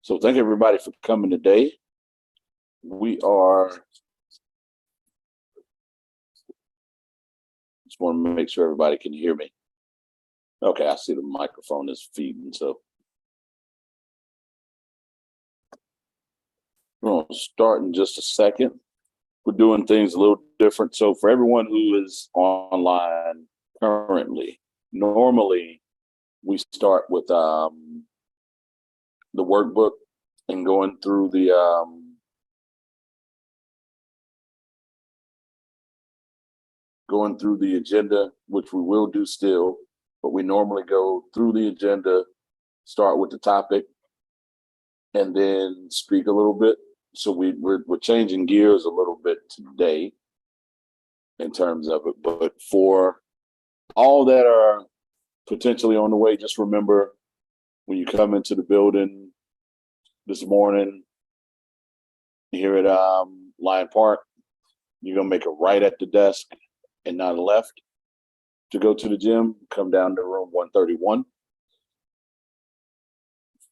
So thank everybody for coming today. We are, just want to make sure everybody can hear me. Okay, I see the microphone is feeding, so. We're going to start in just a second. We're doing things a little different. So for everyone who is online currently, normally we start with the workbook and going through the agenda, which we will do still, but we normally go through the agenda, start with the topic, and then speak a little bit. So we're changing gears a little bit today in terms of it. But for all that are potentially on the way, just remember when you come into the building this morning here at Lion Park, you're gonna make a right at the desk and not a left to go to the gym. Come down to room 131.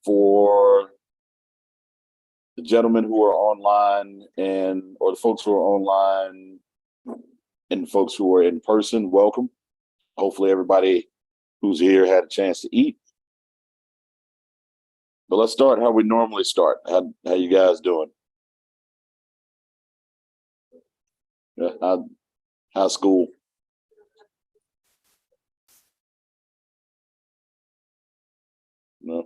For the gentlemen who are online or the folks who are online and folks who are in person, welcome. Hopefully everybody who's here had a chance to eat. But let's start how we normally start. How you guys doing? Yeah, how's school? No.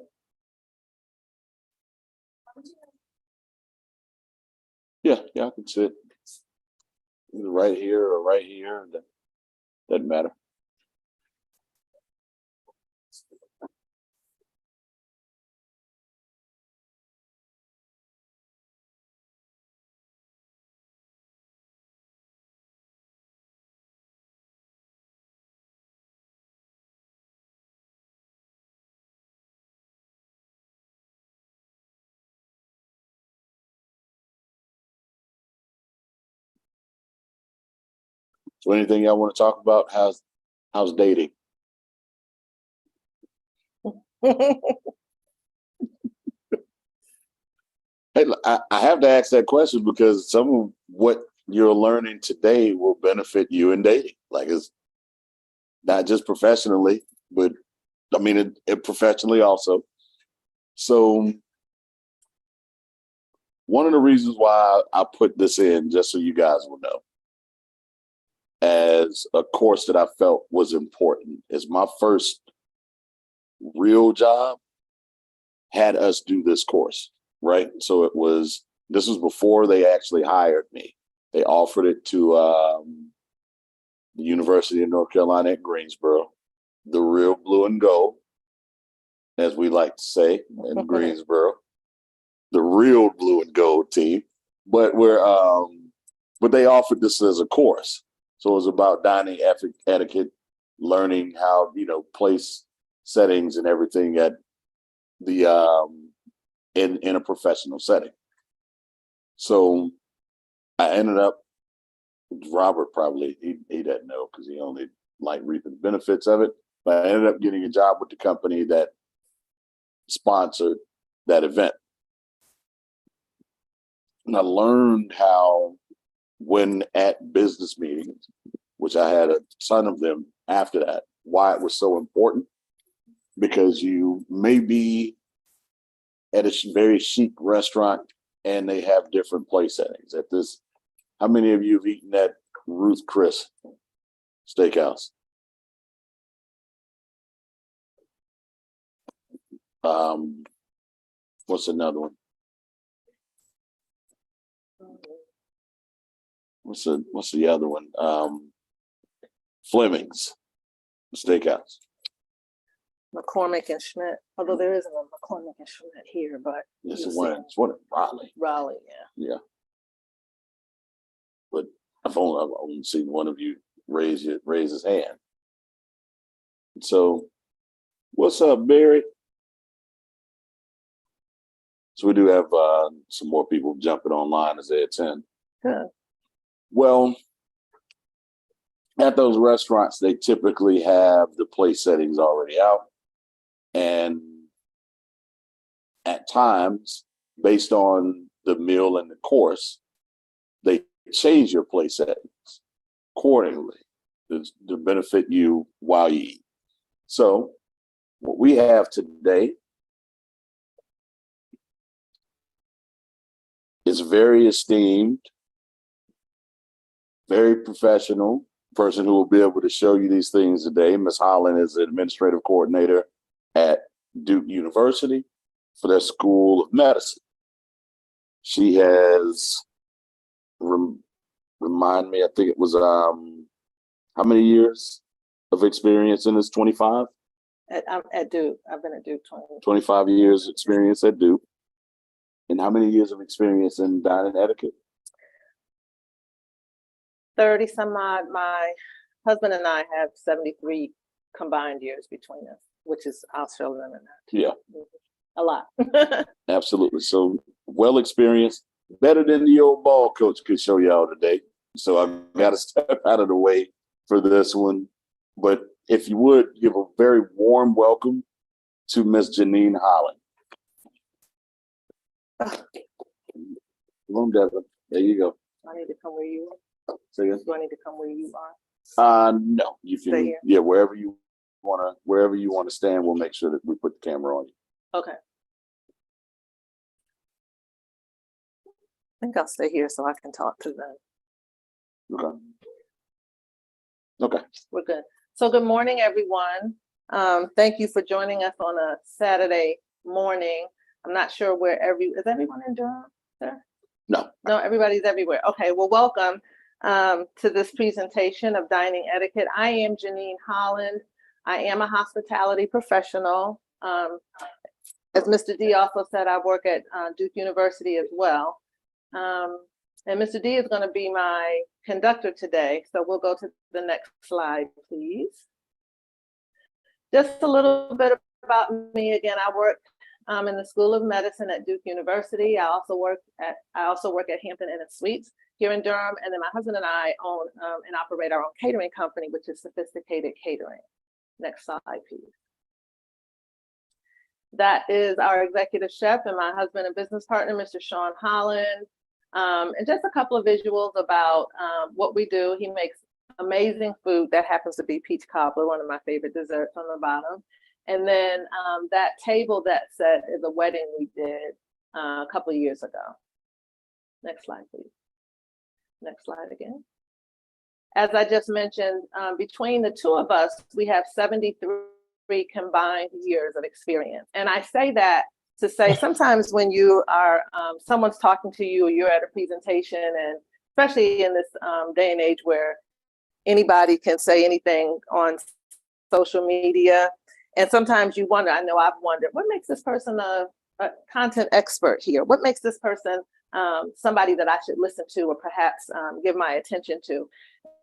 Yeah, I can sit either right here or right here. That doesn't matter. So anything y'all want to talk about? How's dating? Hey, I have to ask that question because some of what you're learning today will benefit you in dating. Like, it's not just professionally, but I mean it professionally also. So one of the reasons why I put this in, just so you guys will know, as a course that I felt was important, is my first real job had us do this course, right? So this was before they actually hired me. They offered it to the University of North Carolina at Greensboro, the real blue and gold, as we like to say in Greensboro, the real blue and gold team. But but they offered this as a course. So it was about dining etiquette, learning how, place settings and everything at the in a professional setting. So I ended up, Robert probably he doesn't know because he only reaping the benefits of it. But I ended up getting a job with the company that sponsored that event. And I learned how, when at business meetings, which I had a ton of them after that, why it was so important. Because you may be at a very chic restaurant and they have different place settings. At this, how many of you have eaten at Ruth Chris Steakhouse? What's another one? What's the other one? Fleming's Steakhouse. McCormick and Schmidt, although there isn't a McCormick and Schmidt here, but it's one in Raleigh. Raleigh, yeah. Yeah. But I've only seen one of you raise his hand. So, what's up, Barry? So we do have some more people jumping online as they attend. Huh. Well, at those restaurants, they typically have the place settings already out. And at times, based on the meal and the course, they change your plate settings accordingly to benefit you while you eat. So what we have today is very esteemed, very professional person who will be able to show you these things today. Ms. Holland is the administrative coordinator at Duke University for their School of Medicine. She has, remind me, I think it was, how many years of experience in this? 25? At Duke. I've been at Duke 25 years experience at Duke. And how many years of experience in dining etiquette? 30 some odd. My husband and I have 73 combined years between us, which is, I'll show them in that. Yeah. A lot. Absolutely. So well experienced, better than the old ball coach could show y'all today. So I've got to step out of the way for this one. But if you would give a very warm welcome to Miss Jeanine Holland. Come on, Devin. There you go. I need to come where you are. Say again? Do I need to come where you are? No. You Stay can, here. yeah, wherever you wanna stand, we'll make sure that we put the camera on you. Okay. I think I'll stay here so I can talk to them. Okay. Okay. We're good. So good morning, everyone. Thank you for joining us on a Saturday morning. I'm not sure where is everyone in Durham, sir? No. No, everybody's everywhere. Okay, well, welcome to this presentation of dining etiquette. I am Jeanine Holland. I am a hospitality professional. As Mr. D also said, I work at Duke University as well. And Mr. D is going to be my conductor today. So we'll go to the next slide, please. Just a little bit about me. Again, I work in the School of Medicine at Duke University. I also work at Hampton Inn and Suites here in Durham. And then my husband and I own and operate our own catering company, which is Sophisticated Catering. Next slide, please. That is our executive chef and my husband and business partner, Mr. Sean Holland. And just a couple of visuals about what we do. He makes amazing food. That happens to be peach cobbler, one of my favorite desserts on the bottom. And then that table that set is a wedding we did a couple of years ago. Next slide, please. Next slide again. As I just mentioned, between the two of us, we have 73 combined years of experience. And I say that to say sometimes when you are, someone's talking to you or you're at a presentation, and especially in this day and age where anybody can say anything on social media, and sometimes you wonder, I know I've wondered, what makes this person a content expert here? What makes this person somebody that I should listen to or perhaps give my attention to?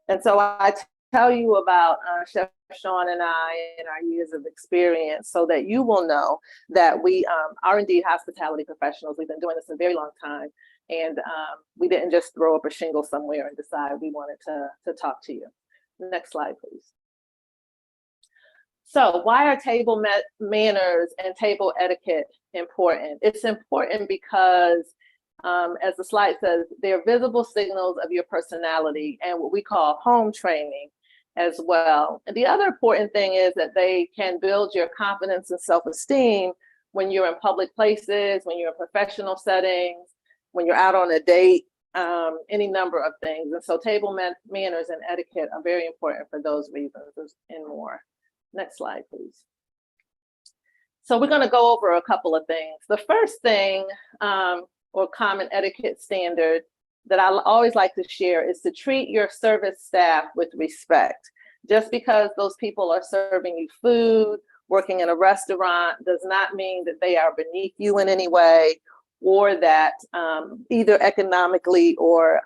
And so I tell you about Chef Sean and I and our years of experience so that you will know that we are indeed hospitality professionals. We've been doing this a very long time. And we didn't just throw up a shingle somewhere and decide we wanted to talk to you. Next slide, please. So why are table manners and table etiquette important? It's important because as the slide says, they're visible signals of your personality and what we call home training as well. And the other important thing is that they can build your confidence and self-esteem when you're in public places, when you're in professional settings, when you're out on a date, any number of things. And so table manners and etiquette are very important for those reasons and more. Next slide, please. So we're going to go over a couple of things. The first thing, or common etiquette standard that I always like to share, is to treat your service staff with respect. Just because those people are serving you food, working in a restaurant, does not mean that they are beneath you in any way, or that either economically or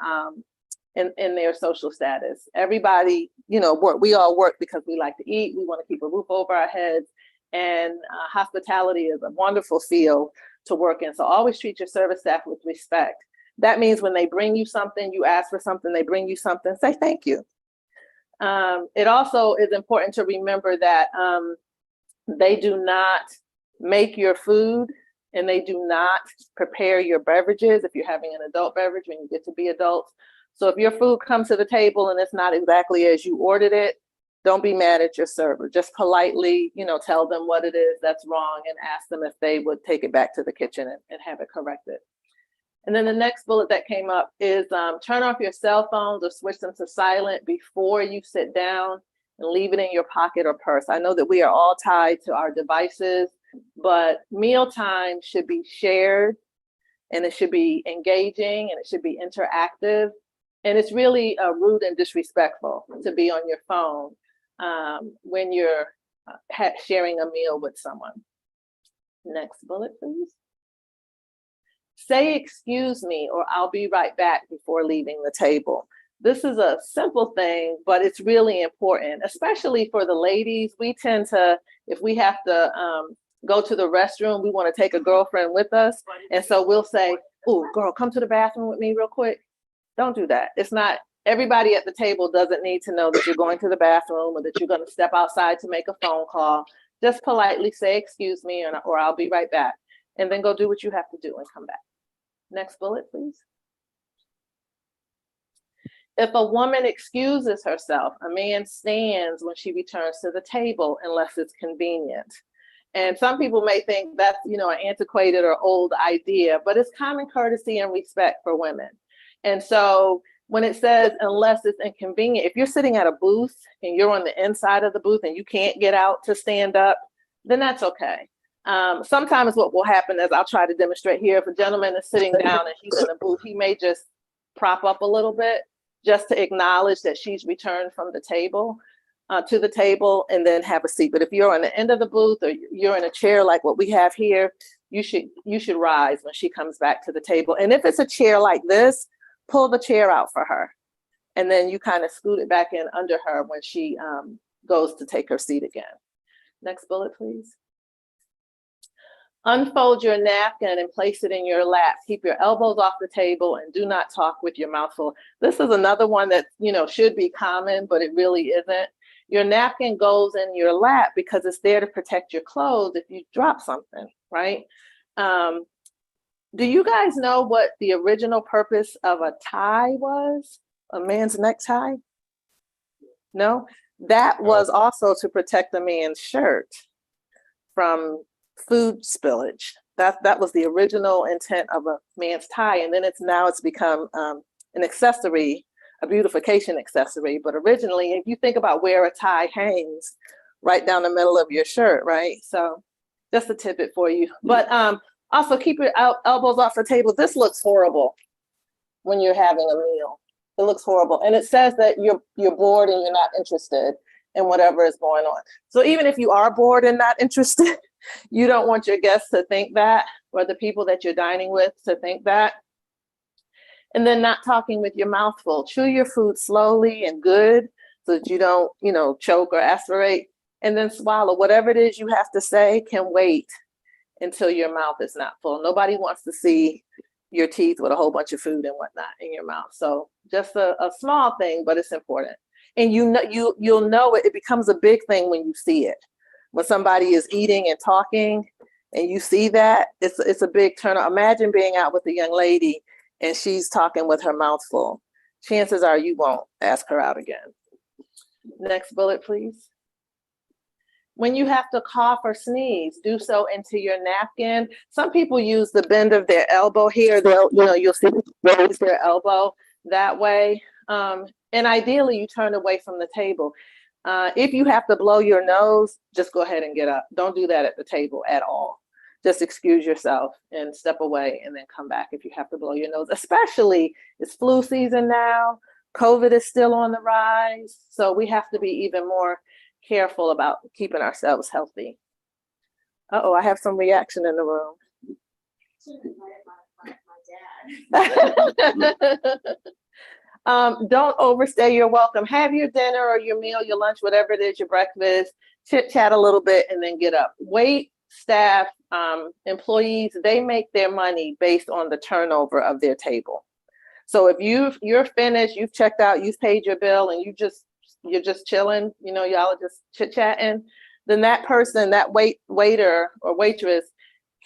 in their social status. Everybody, you know, we all work because we like to eat, we want to keep a roof over our heads, and hospitality is a wonderful field to work in. So always treat your service staff with respect. That means when they bring you something, you ask for something, they bring you something, say thank you. It also is important to remember that they do not make your food and they do not prepare your beverages if you're having an adult beverage when you get to be adults. So if your food comes to the table and it's not exactly as you ordered it, don't be mad at your server. Just politely, tell them what it is that's wrong and ask them if they would take it back to the kitchen and have it corrected. And then the next bullet that came up is turn off your cell phones or switch them to silent before you sit down, and leave it in your pocket or purse. I know that we are all tied to our devices, but mealtime should be shared, and it should be engaging, and it should be interactive. And it's really rude and disrespectful to be on your phone when you're sharing a meal with someone. Next bullet, please. Say excuse me or I'll be right back before leaving the table. This is a simple thing, but it's really important, especially for the ladies. We tend to, if we have to go to the restroom, we want to take a girlfriend with us. And so we'll say, "Oh, girl, come to the bathroom with me real quick." Don't do that. It's not, everybody at the table doesn't need to know that you're going to the bathroom or that you're going to step outside to make a phone call. Just politely say, "Excuse me," or "I'll be right back," and then go do what you have to do and come back. Next bullet, please. If a woman excuses herself, a man stands when she returns to the table unless it's convenient. And some people may think that's, an antiquated or old idea, but it's common courtesy and respect for women. And so when it says unless it's inconvenient, if you're sitting at a booth and you're on the inside of the booth and you can't get out to stand up, then that's okay. Sometimes what will happen, as I'll try to demonstrate here, if a gentleman is sitting down and he's in the booth, he may just prop up a little bit just to acknowledge that she's returned from the table to the table, and then have a seat. But if you're on the end of the booth or you're in a chair like what we have here, you should rise when she comes back to the table. And if it's a chair like this, pull the chair out for her, and then you kind of scoot it back in under her when she goes to take her seat again. Next bullet, please. Unfold your napkin and place it in your lap. Keep your elbows off the table and do not talk with your mouth full. This is another one that, should be common, but it really isn't. Your napkin goes in your lap because it's there to protect your clothes if you drop something, right? Do you guys know what the original purpose of a tie was? A man's necktie? No? That was also to protect a man's shirt from food spillage. That was the original intent of a man's tie, and then it's become an accessory, a beautification accessory. But originally, if you think about where a tie hangs, right down the middle of your shirt, right? So just a tidbit for you. But also keep your elbows off the table. This looks horrible when you're having a meal. It looks horrible, and it says that you're bored and you're not interested in whatever is going on. So even if you are bored and not interested, you don't want your guests to think that, or the people that you're dining with to think that. And then not talking with your mouth full. Chew your food slowly and good so that you don't, choke or aspirate. And then swallow. Whatever it is you have to say can wait until your mouth is not full. Nobody wants to see your teeth with a whole bunch of food and whatnot in your mouth. So just a small thing, but it's important. And you'll know it becomes a big thing when you see it. When somebody is eating and talking and you see that, it's a big turn on. Imagine being out with a young lady and she's talking with her mouth full. Chances are you won't ask her out again. Next bullet, please. When you have to cough or sneeze, do so into your napkin. Some people use the bend of their elbow here. You'll see them raise their elbow that way. And ideally, you turn away from the table. If you have to blow your nose, just go ahead and get up. Don't do that at the table at all. Just excuse yourself and step away and then come back if you have to blow your nose. Especially, it's flu season now. COVID is still on the rise. So we have to be even more careful about keeping ourselves healthy. Uh-oh, I have some reaction in the room. My dad. Don't overstay your welcome. Have your dinner or your meal, your lunch, whatever it is, your breakfast, chit chat a little bit and then get up. Wait, staff, employees, they make their money based on the turnover of their table. So if you're finished, you've checked out, you've paid your bill and you're just chilling, y'all are just chit chatting, then that person, that waiter or waitress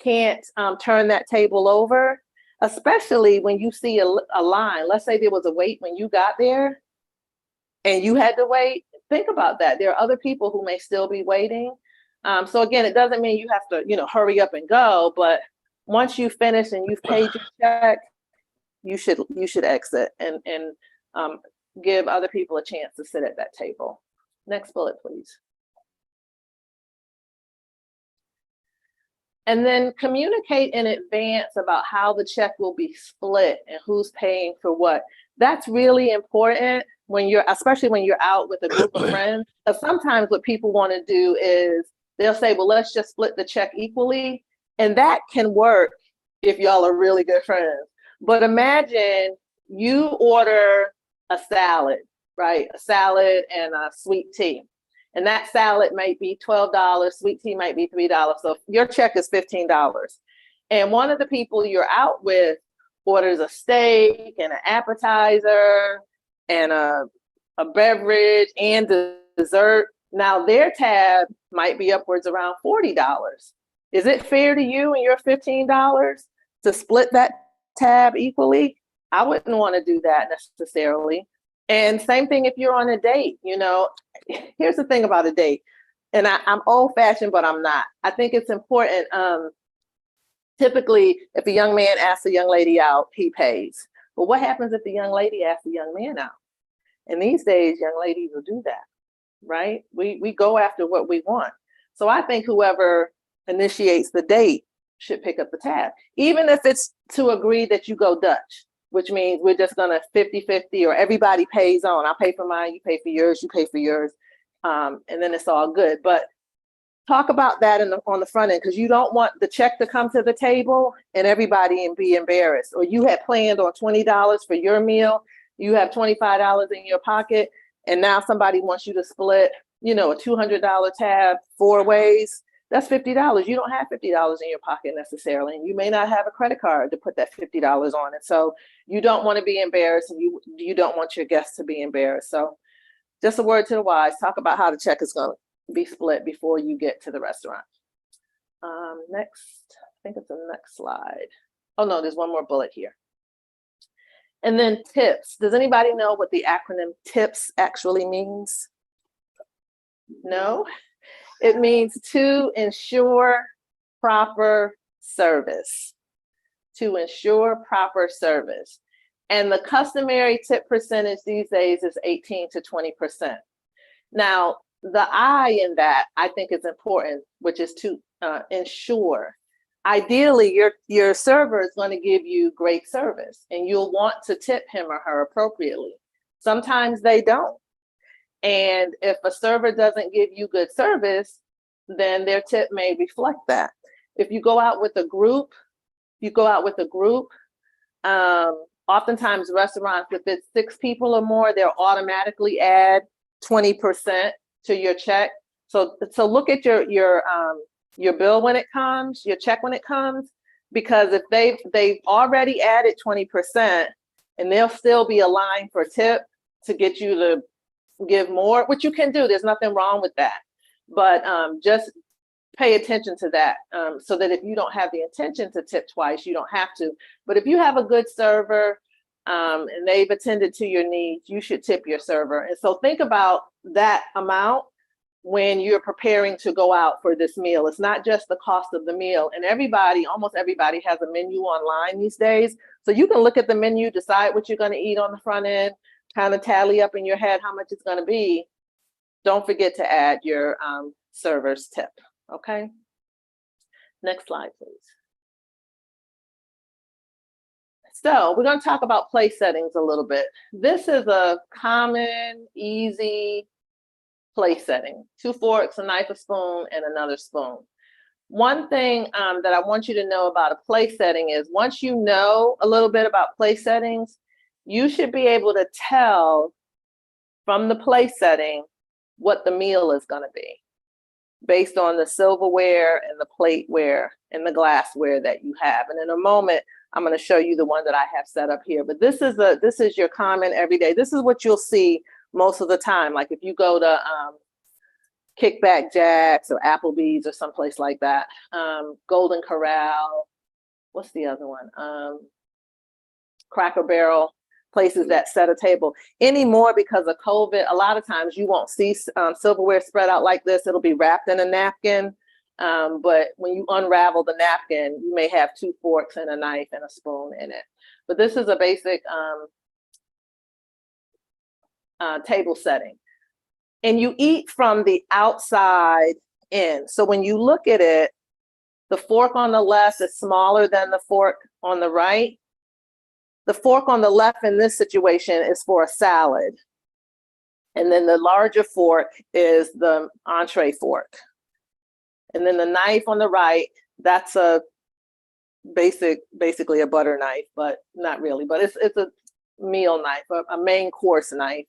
can't turn that table over, especially when you see a line. Let's say there was a wait when you got there and you had to wait. Think about that. There are other people who may still be waiting. So again, it doesn't mean you have to, hurry up and go, but once you finish and you've paid your check, you should exit and give other people a chance to sit at that table. Next bullet, please. And then communicate in advance about how the check will be split and who's paying for what. That's really important especially when you're out with a group of friends. Because sometimes what people want to do is they'll say, well, let's just split the check equally. And that can work if y'all are really good friends. But imagine you order a salad, right? A salad and a sweet tea. And that salad might be $12, sweet tea might be $3. So your check is $15. And one of the people you're out with orders a steak and an appetizer and a beverage and dessert. Now their tab might be upwards around $40. Is it fair to you and your $15 to split that tab equally? I wouldn't want to do that necessarily. And same thing if you're on a date. Here's the thing about a date, and I'm old fashioned, but I'm not. I think it's important. Typically, if a young man asks a young lady out, he pays. But what happens if the young lady asks a young man out? And these days, young ladies will do that, right? We go after what we want. So I think whoever initiates the date should pick up the tab, even if it's to agree that you go Dutch, which means we're just gonna 50-50 or everybody pays on. I'll pay for mine, you pay for yours, you pay for yours, and then it's all good. But talk about that on the front end, because you don't want the check to come to the table and everybody be embarrassed. Or you had planned on $20 for your meal, you have $25 in your pocket, and now somebody wants you to split, a $200 tab 4 ways. That's $50. You don't have $50 in your pocket necessarily, and you may not have a credit card to put that $50 on it. So you don't want to be embarrassed, and you don't want your guests to be embarrassed. So just a word to the wise, talk about how the check is going to be split before you get to the restaurant. Next, I think it's the next slide. Oh no, there's one more bullet here. And then tips. Does anybody know what the acronym TIPS actually means? No? It means to ensure proper service. To ensure proper service. And the customary tip percentage these days is 18 to 20%. Now, the I in that I think is important, which is to ensure. Ideally, your server is going to give you great service and you'll want to tip him or her appropriately. Sometimes they don't. And if a server doesn't give you good service, then their tip may reflect that. If you go out with a group, oftentimes restaurants, if it's 6 people or more, they'll automatically add 20% to your check. So look at your bill when it comes, your check when it comes, because if they've already added 20% and they'll still be aligned for tip to get you to give more, which you can do. There's nothing wrong with that. But just pay attention to that so that if you don't have the intention to tip twice, you don't have to. But if you have a good server and they've attended to your needs, you should tip your server. And so think about that amount when you're preparing to go out for this meal. It's not just the cost of the meal. And almost everybody has a menu online these days. So you can look at the menu, decide what you're going to eat on the front end, kind of tally up in your head how much it's going to be. Don't forget to add your server's tip, okay? Next slide, please. So we're going to talk about place settings a little bit. This is a common, easy place setting. 2 forks, a knife, a spoon, and another spoon. One thing that I want you to know about a place setting is once you know a little bit about place settings, you should be able to tell from the place setting what the meal is going to be based on the silverware and the plateware and the glassware that you have. And in a moment, I'm going to show you the one that I have set up here. But this is your common everyday. This is what you'll see most of the time. Like if you go to Kickback Jacks or Applebee's or someplace like that. Golden Corral. What's the other one? Cracker Barrel, places that set a table. Anymore, because of COVID, a lot of times you won't see silverware spread out like this. It'll be wrapped in a napkin. But when you unravel the napkin, you may have 2 forks and a knife and a spoon in it. But this is a basic table setting. And you eat from the outside in. So when you look at it, the fork on the left is smaller than the fork on the right. The fork on the left in this situation is for a salad. And then the larger fork is the entree fork. And then the knife on the right, that's a basically a butter knife, but not really, but it's a meal knife, a main course knife.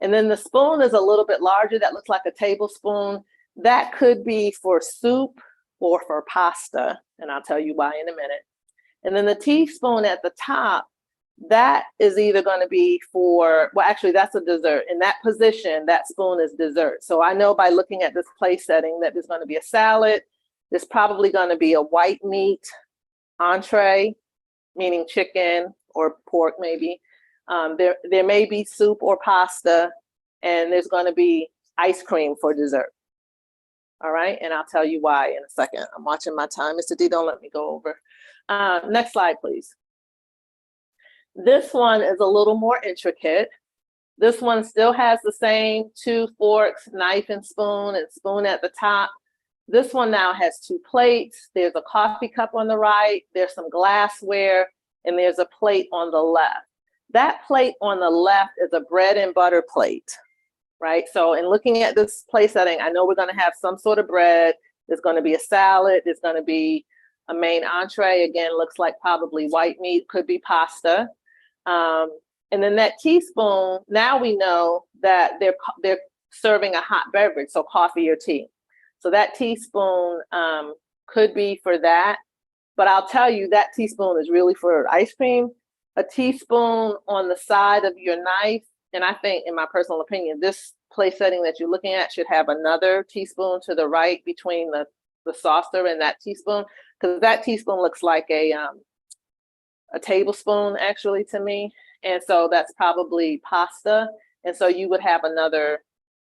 And then the spoon is a little bit larger. That looks like a tablespoon. That could be for soup or for pasta. And I'll tell you why in a minute. And then the teaspoon at the top, that is either going to be for, well, actually that's a dessert. In that position, that spoon is dessert. So I know by looking at this place setting that there's going to be a salad. There's probably going to be a white meat entree, meaning chicken or pork maybe. There may be soup or pasta, and there's going to be ice cream for dessert. All right, and I'll tell you why in a second. I'm watching my time. Mr. D, don't let me go over. Next slide, please. This one is a little more intricate. This one still has the same 2 forks, knife and spoon at the top. This one now has 2 plates. There's a coffee cup on the right. There's some glassware, and there's a plate on the left. That plate on the left is a bread and butter plate, right? So in looking at this place setting, I know we're going to have some sort of bread. There's going to be a salad. There's going to be a main entree. Again, looks like probably white meat, could be pasta. And then that teaspoon, now we know that they're serving a hot beverage, so coffee or tea. So that teaspoon could be for that. But I'll tell you, that teaspoon is really for ice cream. A teaspoon on the side of your knife, and I think, in my personal opinion, this place setting that you're looking at should have another teaspoon to the right between the saucer and that teaspoon, because that teaspoon looks like a tablespoon actually to me. And so that's probably pasta. And so you would have another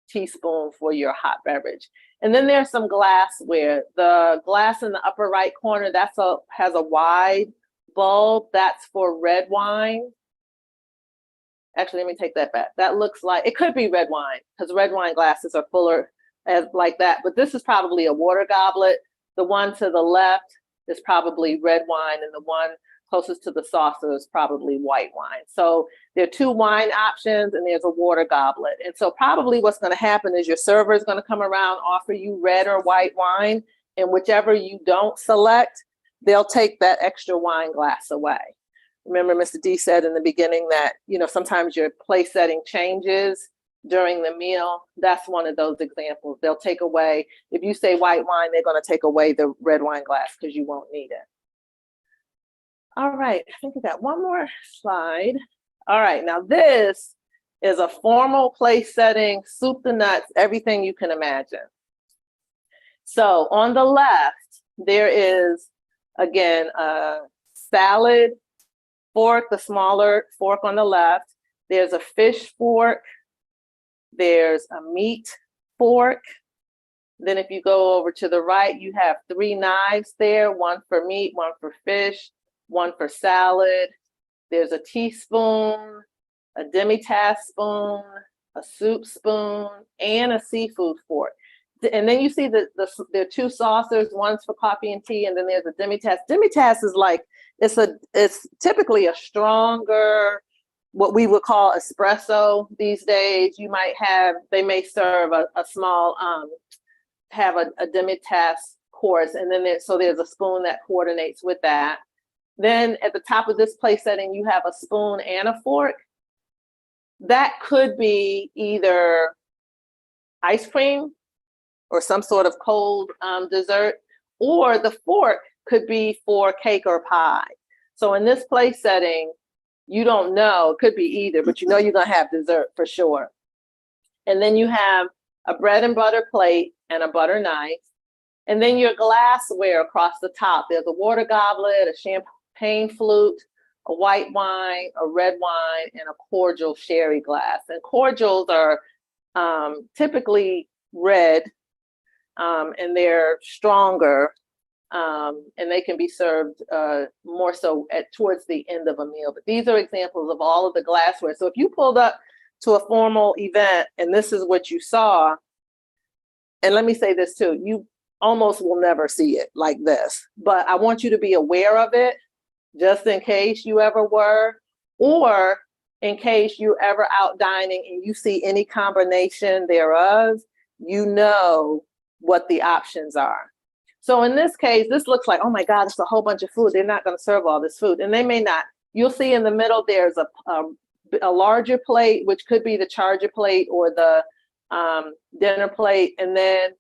teaspoon for your hot beverage. And then there's some glassware. The glass in the upper right corner, has a wide bulb. That's for red wine. Actually, let me take that back. That looks like, it could be red wine, because red wine glasses are fuller like that. But this is probably a water goblet. The one to the left is probably red wine, and the one closest to the saucer is probably white wine. So there are 2 wine options, and there's a water goblet. And so probably what's going to happen is your server is going to come around, offer you red or white wine, and whichever you don't select, they'll take that extra wine glass away. Remember, Mr. D said in the beginning that, sometimes your place setting changes during the meal. That's one of those examples. They'll take away, if you say white wine, they're going to take away the red wine glass because you won't need it. All right, I think we got one more slide. All right, now this is a formal place setting, soup to nuts, everything you can imagine. So on the left, there is, again, a salad fork, the smaller fork on the left. There's a fish fork. There's a meat fork. Then if you go over to the right, you have 3 knives there, one for meat, one for fish, one for salad. There's a teaspoon, a demi-tasse spoon, a soup spoon, and a seafood fork. And then you see there are 2 saucers, one's for coffee and tea, and then there's a demi-tasse. Demi-tasse is like, it's typically a stronger, what we would call espresso these days. They may serve a small, have a demi-tasse course, and then there's a spoon that coordinates with that. Then at the top of this place setting, you have a spoon and a fork. That could be either ice cream or some sort of cold dessert, or the fork could be for cake or pie. So in this place setting, you don't know, it could be either, but you're going to have dessert for sure. And then you have a bread and butter plate, and a butter knife. And then your glassware across the top. There's a water goblet, a champagne flute, a white wine, a red wine, and a cordial sherry glass. And cordials are typically red, and they're stronger, and they can be served more so towards the end of a meal. But these are examples of all of the glassware. So if you pulled up to a formal event and this is what you saw, and let me say this too, you almost will never see it like this, but I want you to be aware of it just in case you ever were, or in case you're ever out dining and you see any combination thereof, you know what the options are. So in this case, this looks like, oh my God, it's a whole bunch of food. They're not going to serve all this food. And they may not. You'll see in the middle, there's a larger plate, which could be the charger plate or the dinner plate. And then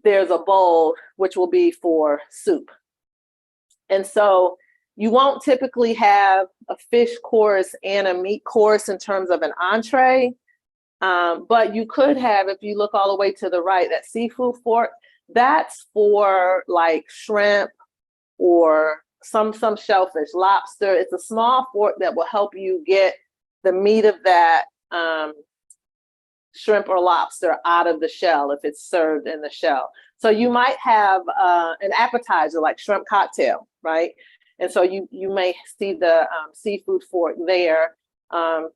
there's a bowl, which will be for soup. And so you won't typically have a fish course and a meat course in terms of an entree, but you could have, if you look all the way to the right, that seafood fork, that's for like shrimp or some shellfish, lobster. It's a small fork that will help you get the meat of that shrimp or lobster out of the shell if it's served in the shell. So you might have an appetizer like shrimp cocktail, right? And so you may see the seafood fork there,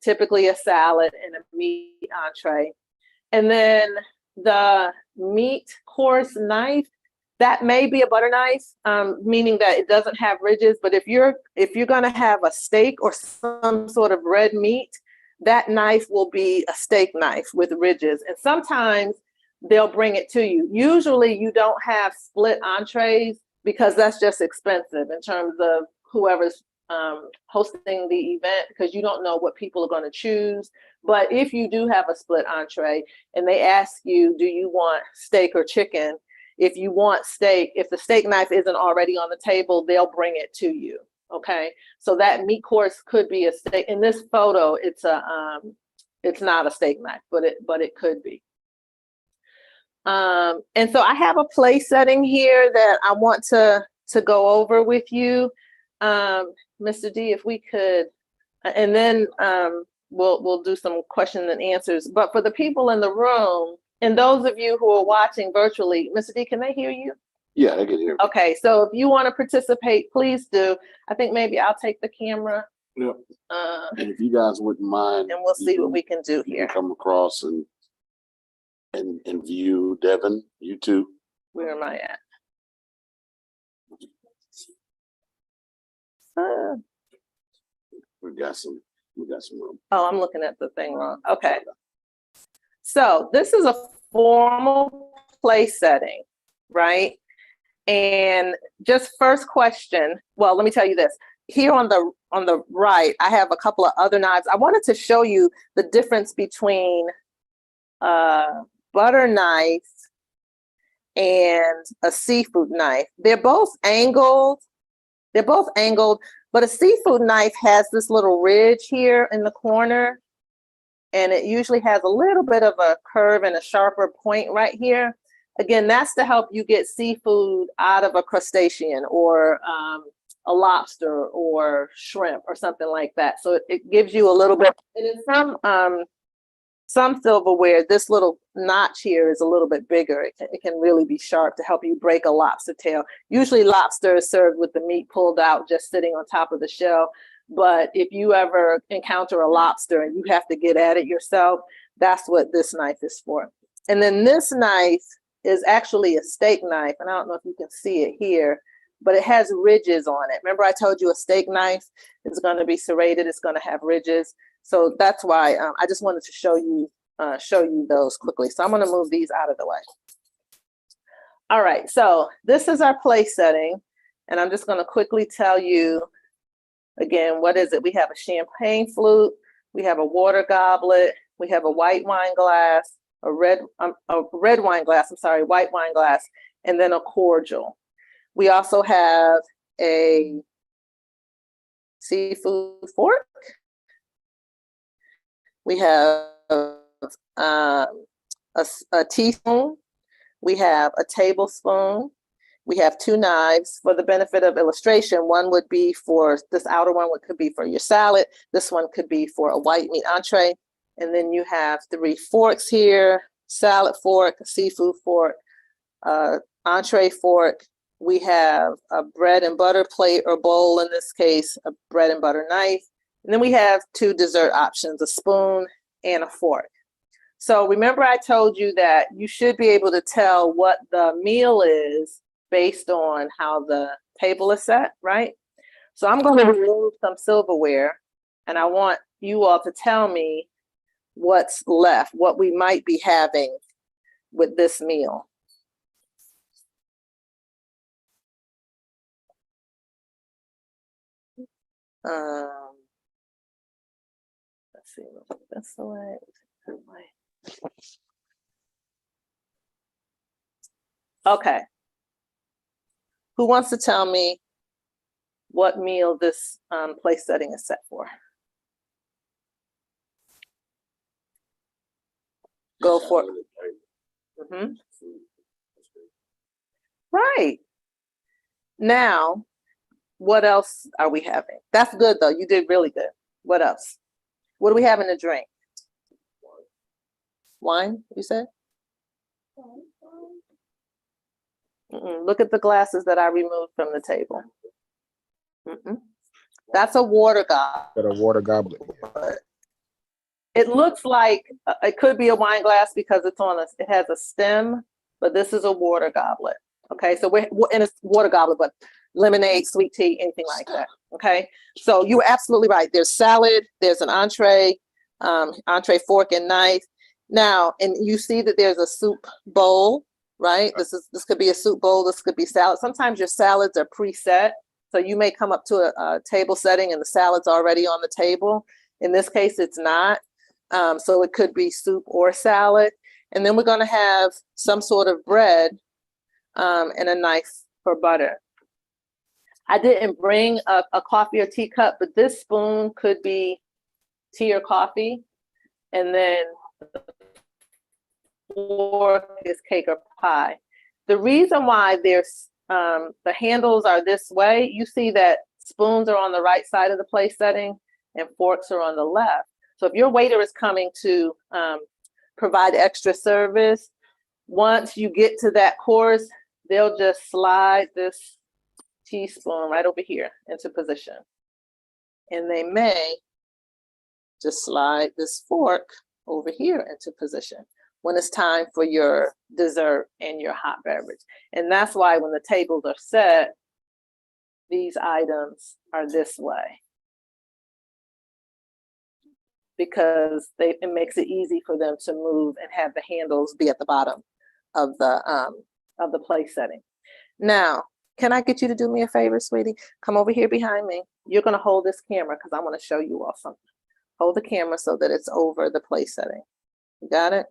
typically a salad and a meat entree. And then the meat course knife, that may be a butter knife, meaning that it doesn't have ridges. But if you're going to have a steak or some sort of red meat, that knife will be a steak knife with ridges. And sometimes they'll bring it to you. Usually you don't have split entrees because that's just expensive in terms of whoever's hosting the event, because you don't know what people are going to choose. But if you do have a split entree and they ask you, do you want steak or chicken? If you want steak, if the steak knife isn't already on the table, they'll bring it to you. Okay, so that meat course could be a steak. In this photo, it's not a steak knife, but it could be. And so I have a place setting here that I want to go over with you, Mr. D, if we could, and then we'll do some questions and answers. But for the people in the room and those of you who are watching virtually, Mr. D, can they hear you? Yeah, I can hear. Okay, so if you want to participate, please do. I think maybe I'll take the camera. Yeah. And if you guys wouldn't mind, and we'll see what we can do here. Come across and view Devin, you too. Where am I at? We got some room. Oh, I'm looking at the thing wrong. Okay. So this is a formal place setting, right? And just first question, well, let me tell you this. Here on the right, I have a couple of other knives. I wanted to show you the difference between butter knife and a seafood knife. They're both angled, but a seafood knife has this little ridge here in the corner, and it usually has a little bit of a curve and a sharper point right here. Again, that's to help you get seafood out of a crustacean or a lobster or shrimp or something like that. So it gives you a little bit, and in some silverware, this little notch here is a little bit bigger. It can really be sharp to help you break a lobster tail. Usually lobster is served with the meat pulled out, just sitting on top of the shell. But if you ever encounter a lobster and you have to get at it yourself, that's what this knife is for. And then this knife is actually a steak knife. And I don't know if you can see it here, but it has ridges on it. Remember I told you a steak knife is going to be serrated. It's going to have ridges. So that's why I just wanted to show you those quickly. So I'm going to move these out of the way. All right, so this is our place setting, and I'm just going to quickly tell you again, what is it? We have a champagne flute, we have a water goblet, we have a white wine glass, a red wine glass, white wine glass, and then a cordial. We also have a seafood fork. We have a teaspoon, we have a tablespoon, we have 2 knives. For the benefit of illustration, one would be for this outer one, could be for your salad. This one could be for a white meat entree. And then you have 3 forks here, salad fork, seafood fork, entree fork. We have a bread and butter plate or bowl, in this case, a bread and butter knife. And then we have 2 dessert options, a spoon and a fork. So remember I told you that you should be able to tell what the meal is based on how the table is set, right? So I'm going to remove some silverware, and I want you all to tell me what's left, what we might be having with this meal. Let's see, that's the way. Okay. Who wants to tell me what meal this place setting is set for? Go for it. Mm-hmm. Right. Now, what else are we having? That's good though. You did really good. What else? What do we have in the drink? Wine, you said? Look at the glasses that I removed from the table. That's a water goblet. Got a water goblet. It looks like it could be a wine glass because it has a stem, but this is a water goblet. Okay, so we're in a water goblet, but lemonade, sweet tea, anything like that. Okay, so you were absolutely right. There's salad, there's an entree, fork and knife. Now, and you see that there's a soup bowl, right? This could be a soup bowl, this could be salad. Sometimes your salads are preset. So you may come up to a table setting and the salad's already on the table. In this case, it's not. So it could be soup or salad. And then we're going to have some sort of bread and a knife for butter. I didn't bring a coffee or tea cup, but this spoon could be tea or coffee. And then the fork is cake or pie. The reason why there's the handles are this way, you see that spoons are on the right side of the place setting and forks are on the left. So if your waiter is coming to provide extra service, once you get to that course, they'll just slide this teaspoon right over here into position. And they may just slide this fork over here into position when it's time for your dessert and your hot beverage. And that's why when the tables are set, these items are this way. Because it makes it easy for them to move and have the handles be at the bottom of the place setting. Now, can I get you to do me a favor, sweetie? Come over here behind me. You're gonna hold this camera because I want to show you all something. Hold the camera so that it's over the place setting. You got it?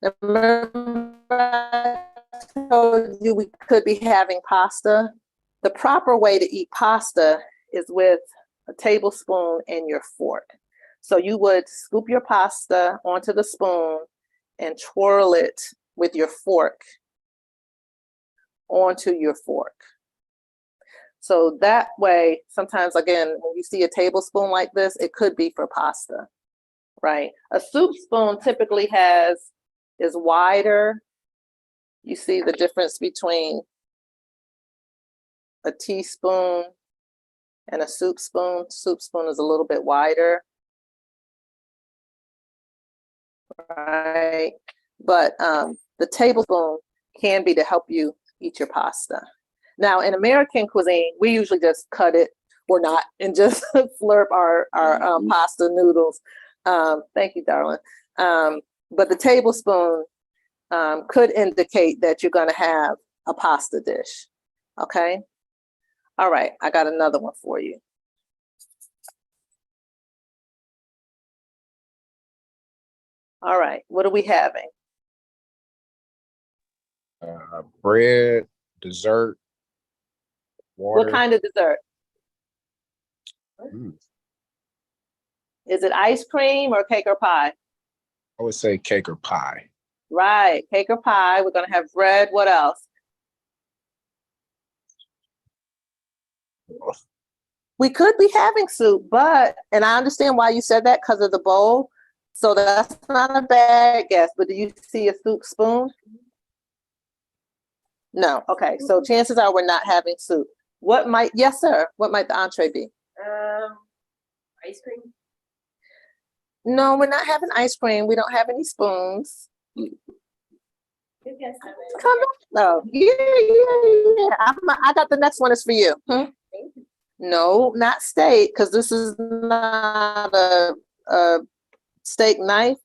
Now, remember I told you we could be having pasta. The proper way to eat pasta is with a tablespoon and your fork. So you would scoop your pasta onto the spoon and twirl it with your fork onto your fork. So that way, sometimes again, when you see a tablespoon like this, it could be for pasta, right? A soup spoon typically is wider. You see the difference between a teaspoon and a soup spoon. Soup spoon is a little bit wider, right? But the tablespoon can be to help you eat your pasta. Now, in American cuisine, we usually just cut it or not and just slurp our pasta noodles. Thank you, darling. But the tablespoon could indicate that you're going to have a pasta dish. Okay. All right. I got another one for you. All right. What are we having? Bread, dessert, water. What kind of dessert? Is it ice cream or cake or pie? I would say cake or pie. Right, cake or pie. We're gonna have bread. What else? We could be having soup, but, and I understand why you said that because of the bowl. So that's not a bad guess, but do you see a soup spoon? No, okay, so chances are we're not having soup. What might, yes, sir, what might the entree be? Ice cream. No, we're not having ice cream. We don't have any spoons. Good guess, Evan. Come on. No, yeah. I got the next one is for you. No, not steak, because this is not a steak knife.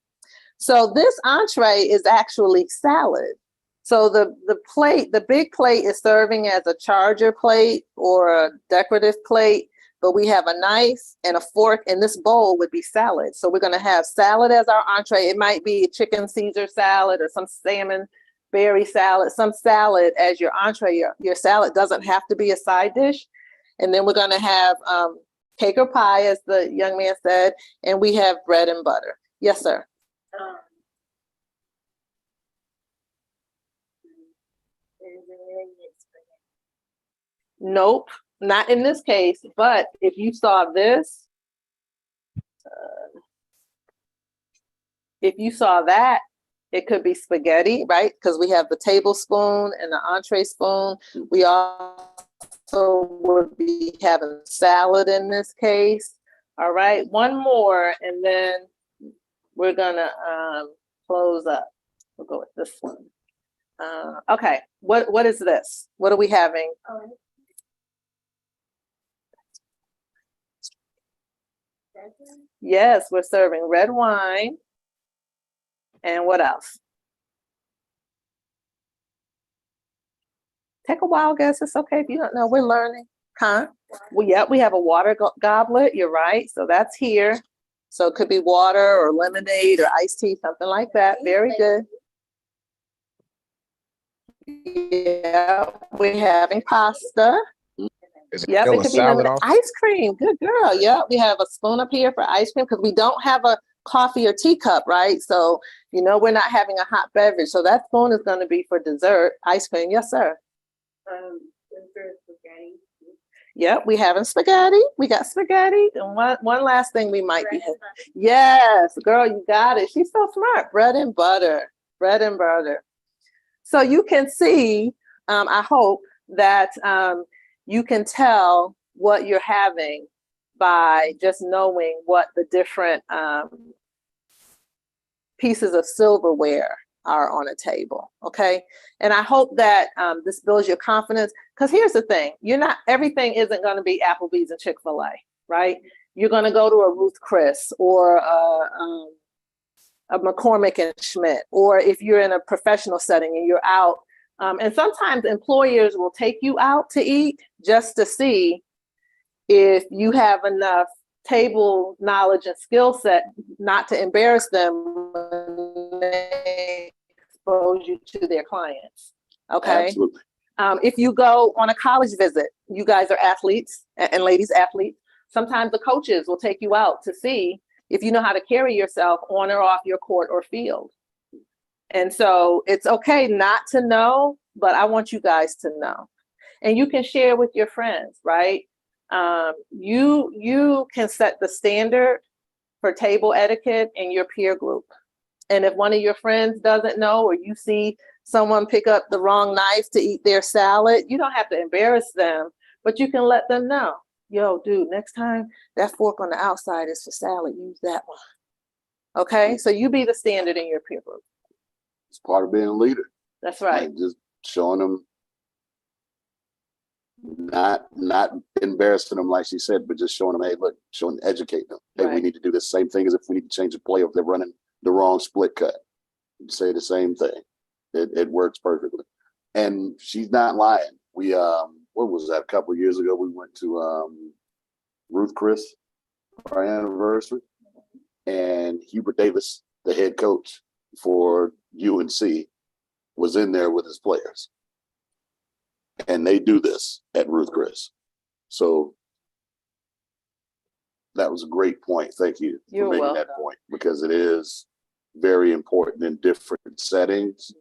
So this entree is actually salad. So the plate, the big plate is serving as a charger plate or a decorative plate, but we have a knife and a fork, and this bowl would be salad. So we're gonna have salad as our entree. It might be chicken Caesar salad or some salmon berry salad, some salad as your entree. Your salad doesn't have to be a side dish. And then we're gonna have cake or pie, as the young man said, and we have bread and butter. Yes, sir. Nope, not in this case, but if you saw this, if you saw that, it could be spaghetti, right? Because we have the tablespoon and the entree spoon. We also would be having salad in this case. All right, one more, and then we're gonna close up. We'll go with this one. Okay, what is this? What are we having? Yes, we're serving red wine. And what else? Take a wild guess. It's okay if you don't know. We're learning. Huh? Well, yeah, we have a water goblet. You're right. So that's here. So it could be water or lemonade or iced tea, something like that. Very good. Yeah, we're having pasta. Is it Yep, still it a could be salad lemonade. off? Ice cream. Good girl. Yep, we have a spoon up here for ice cream because we don't have a coffee or teacup, right? So, you know, we're not having a hot beverage. So that spoon is going to be for dessert. Ice cream. Yes, sir. Spaghetti. Yep, we having spaghetti. We got spaghetti. And one last thing we might be having. Yes, girl, you got it. She's so smart. Bread and butter. Bread and butter. So you can see, I hope that you can tell what you're having by just knowing what the different pieces of silverware are on a table, okay? And I hope that this builds your confidence, because here's the thing, everything isn't gonna be Applebee's and Chick-fil-A, right? You're gonna go to a Ruth Chris or a McCormick and Schmidt, or if you're in a professional setting and you're out, and sometimes employers will take you out to eat just to see if you have enough table knowledge and skill set not to embarrass them when they expose you to their clients. Okay. Absolutely. If you go on a college visit, you guys are athletes and ladies athletes. Sometimes the coaches will take you out to see if you know how to carry yourself on or off your court or field. And so it's okay not to know, but I want you guys to know. And you can share with your friends, right? You can set the standard for table etiquette in your peer group. And if one of your friends doesn't know, or you see someone pick up the wrong knife to eat their salad, you don't have to embarrass them, but you can let them know. Yo, dude, next time that fork on the outside is for salad, use that one. Okay, so you be the standard in your peer group. It's part of being a leader. That's right. Like just showing them, not embarrassing them like she said, but just showing them, hey, look, educate them. Hey, we Right. need to do the same thing as if we need to change a play if they're running the wrong split cut. Say the same thing. It works perfectly. And she's not lying. We what was that, a couple of years ago, we went to Ruth Chris for our anniversary, and Hubert Davis, the head coach for UNC, was in there with his players. And they do this at Ruth Chris. So that was a great point. Thank you You're for making welcome. that point, because it is very important in different settings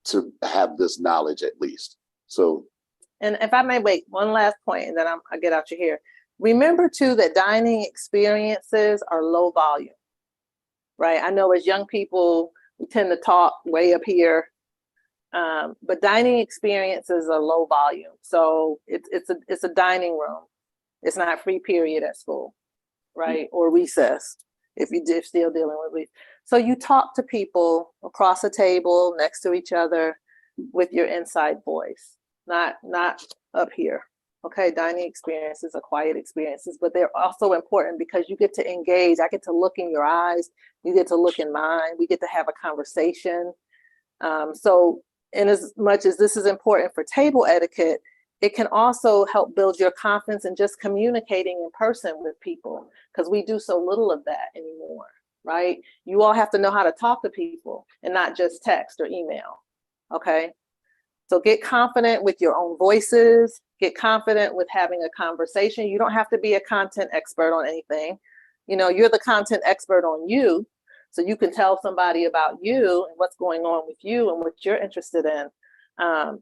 to have this knowledge at least. So, And if I may wait, one last point, and then I get out your hair. Remember too that dining experiences are low volume, right? I know as young people, we tend to talk way up here, but dining experiences are low volume. So it's a dining room. It's not free period at school, right? Or recess, if you're still dealing with recess. So you talk to people across a table, next to each other, with your inside voice, not up here. Okay, dining experiences are quiet experiences, but they're also important because you get to engage. I get to look in your eyes. You get to look in mine. We get to have a conversation. So in as much as this is important for table etiquette, it can also help build your confidence in just communicating in person with people, because we do so little of that anymore, right? You all have to know how to talk to people and not just text or email, okay? So get confident with your own voices, get confident with having a conversation. You don't have to be a content expert on anything. You know, you're the content expert on you, so you can tell somebody about you and what's going on with you and what you're interested in.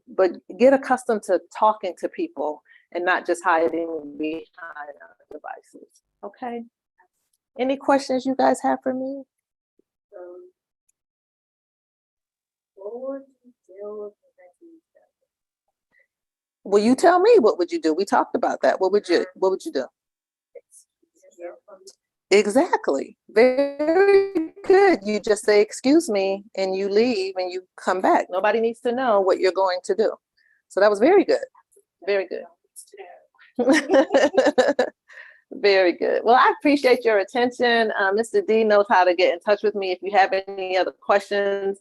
But get accustomed to talking to people and not just hiding behind devices, okay? Any questions you guys have for me? What would you deal with preventing stuff? Well, you tell me, what would you do? We talked about that. What would you do? Exactly. Very good. You just say, excuse me, and you leave and you come back. Nobody needs to know what you're going to do. So that was very good. Very good. Very good. Well, I appreciate your attention. Mr. D knows how to get in touch with me. If you have any other questions,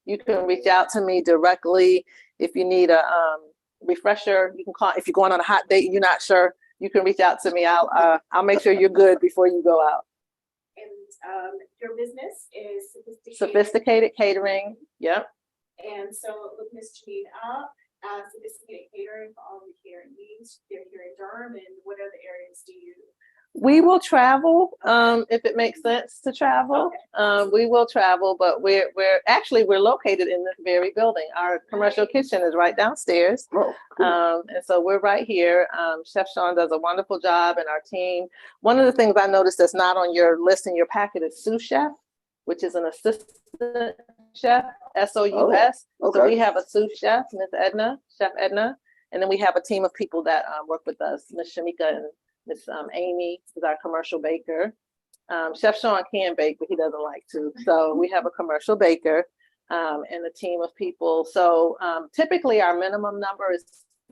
you can reach out to me directly. If you need a refresher, you can call. If you're going on a hot date and you're not sure, you can reach out to me. I'll make sure you're good before you go out. And your business is Sophisticated catering. Yep. And so with Ms. Jeanine up, Sophisticated Catering for all of your hearing needs. They're here in Durham, and what other areas do you? We will travel if it makes sense to travel. We will travel, but we're located in this very building. Our commercial kitchen is right downstairs. oh, cool. And so we're right here. Chef Sean does a wonderful job, and our team. One of the things I noticed that's not on your list in your packet is sous chef, which is an assistant chef, SOUS. okay. So we have a sous chef, Miss Edna, Chef Edna, and then we have a team of people that work with us, Miss Shamika and Miss Amy is our commercial baker. Chef Sean can bake, but he doesn't like to. So we have a commercial baker and a team of people. So typically our minimum number is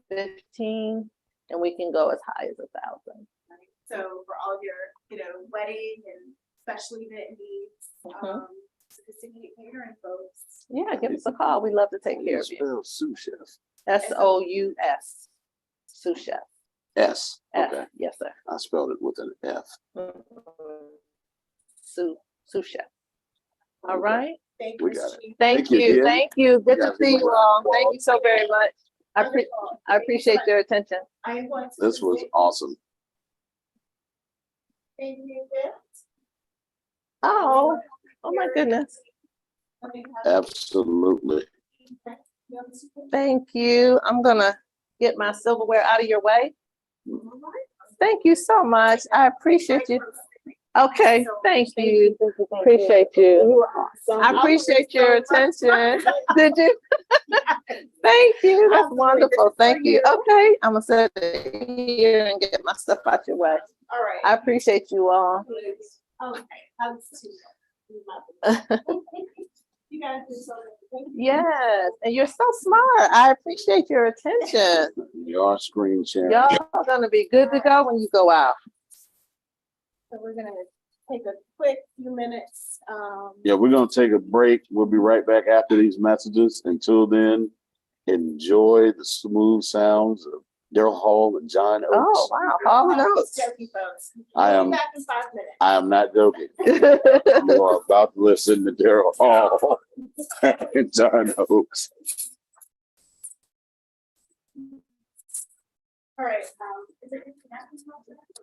15, and we can go as high as 1,000. So for all of your, wedding and special event needs, Sophisticated Catering folks. Yeah, give us a call. We love to take care of you. Spell sous chef. SOUS, sous chef. S. F. Okay. Yes, sir. I spelled it with an F. Sous chef. All right. Thank We you, got Ms. it. Jeanine. Thank you, you. dear. Thank you. Good You to guys see did you well. all. Thank you so very much. I Wonderful. appreciate your attention. I want to This was present awesome. a new gift. Oh my goodness. Absolutely. Thank you. I'm gonna get my silverware out of your way. Thank you so much. I appreciate you. Okay, thank you. Appreciate you. I appreciate your attention. Did you? Thank you. That's wonderful. Thank you. Okay, I'm gonna set it here and get my stuff out your way. All right. I appreciate you all. Okay. You guys did so much. Yes, and you're so smart. I appreciate your attention. You are screen sharing. Y'all are gonna be good to go when you go out. So we're gonna take a quick few minutes. Yeah, we're going to take a break. We'll be right back after these messages. Until then, enjoy the smooth sounds of Daryl Hall and John Oates. Oh, wow. All notes. Joking, folks. I We'll am- be back in 5 minutes. I am not joking. You are about to listen to Daryl Hall and John Oates. All right, is there anything else?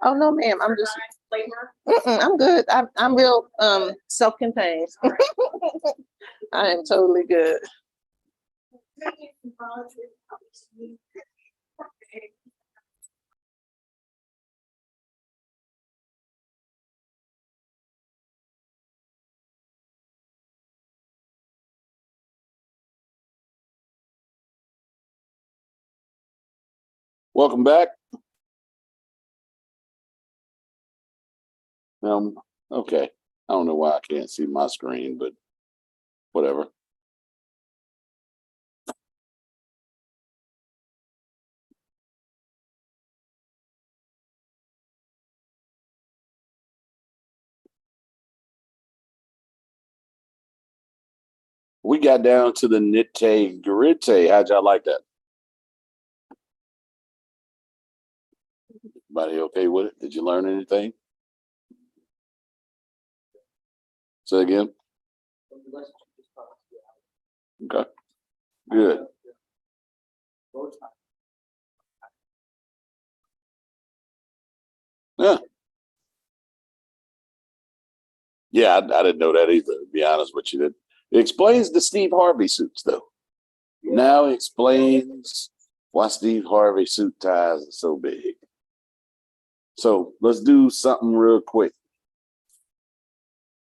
Oh, no, ma'am, I'm just, Labor. I'm good. I'm real, self-contained. I am totally good. Welcome back. Okay. I don't know why I can't see my screen, but whatever. We got down to the nitty gritty. How'd y'all like that? Everybody okay with it? Did you learn anything? Say again. Okay. Good. Yeah. Yeah, I didn't know that either, to be honest with you. It explains the Steve Harvey suits, though. Now it explains why Steve Harvey suit ties are so big. So let's do something real quick.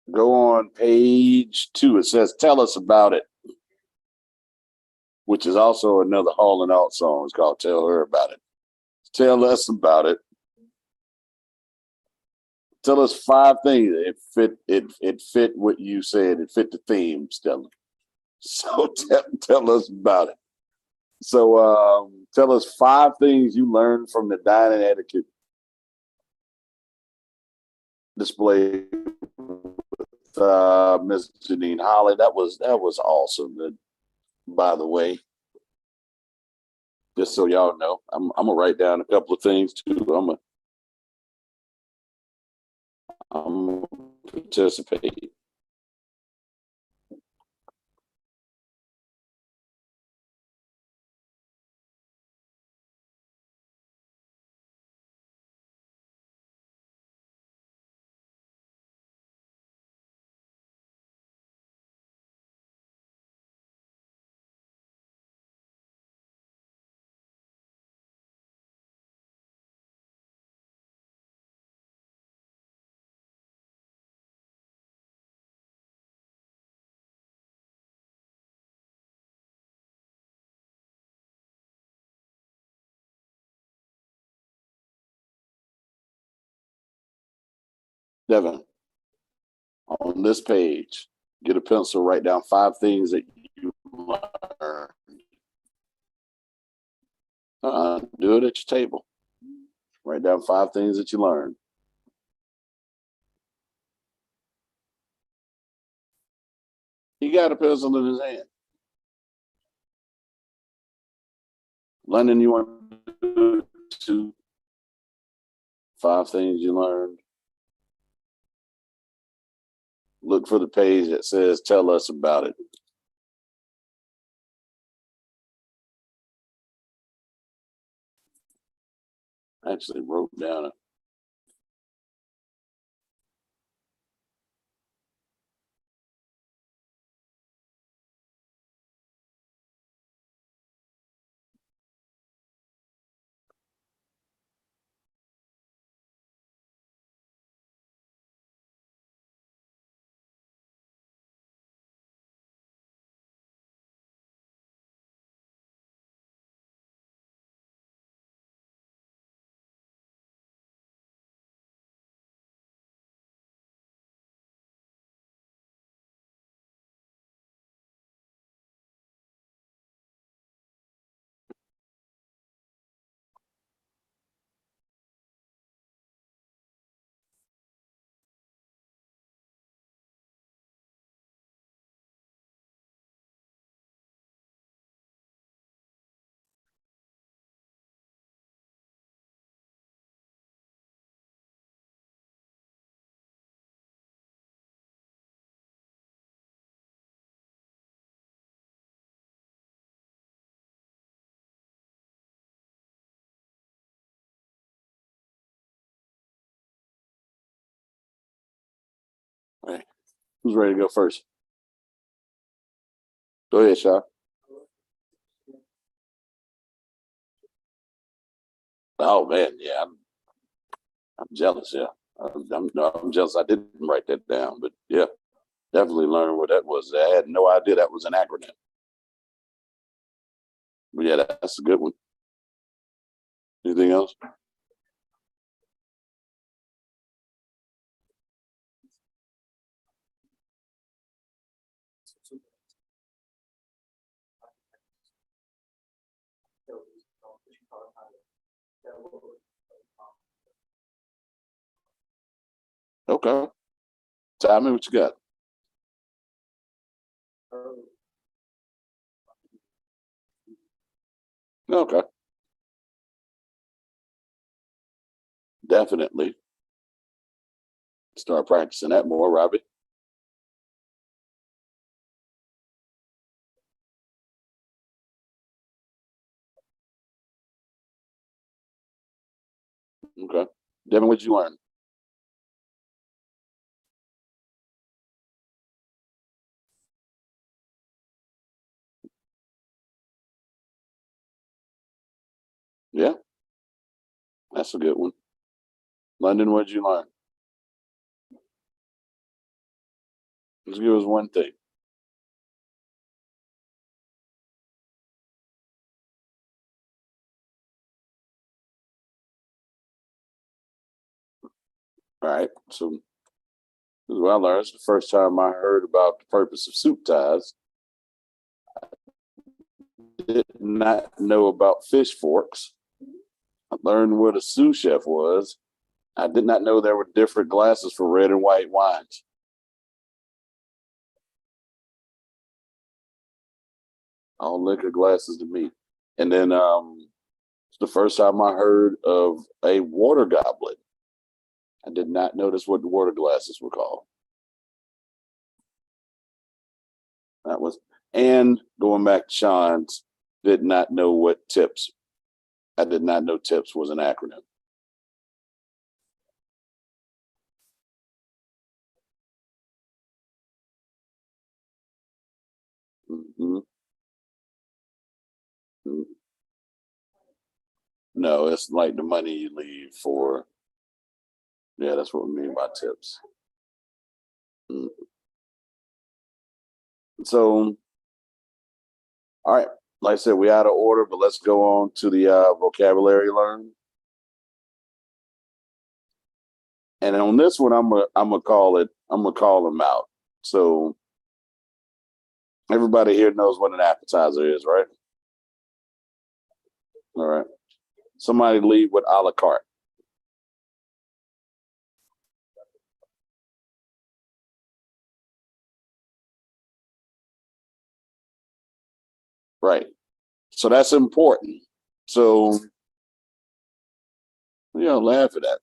Go on page 2. It says, "Tell us about it," which is also another Hall and Alt song. It's called "Tell Her About It." Tell us about it. Tell us 5 things. It fit what you said. It fit the theme, Stella. So tell us about it. So tell us 5 things you learned from the dining etiquette display with Miss Jeanine Holland. That was awesome. By the way, just so y'all know, I'm gonna write down a couple of things too. I'm gonna participate. Devin, on this page, get a pencil, write down 5 things that you learned. Do it at your table. Write down 5 things that you learned. He got a pencil in his hand. London, you want to do 2, 5 things you learned? Look for the page that says "Tell us about it." I actually wrote down a All right. Who's ready to go first? Go ahead, Shaw. Oh man, yeah, I'm jealous. Yeah, I'm jealous. I didn't write that down, but yeah, definitely learned what that was. I had no idea that was an acronym. But yeah, that's a good one. Anything else? Okay. Tell me what you got. Okay. Definitely. Start practicing that more, Robbie. Okay. Devin, what'd you learn? Yeah, that's a good one. London, what'd you learn? Let's give us one thing. All right. So this is what I learned. It's the first time I heard about the purpose of soup ties. Did not know about fish forks. I learned what a sous chef was. I did not know there were different glasses for red and white wines. All liquor glasses to me. And then it's the first time I heard of a water goblet. I did not notice what the water glasses were called. That was, and going back to Sean's, did not know what tips. I did not know tips was an acronym. Mm-hmm. No, it's like the money you leave for. Yeah, that's what we mean by tips. Mm. So, all right, like I said, we out of order, but let's go on to the vocabulary learn. And on this one, I'm gonna call them out. So everybody here knows what an appetizer is, right? All right. Somebody lead with a la carte. Right. So that's important. So laugh at that.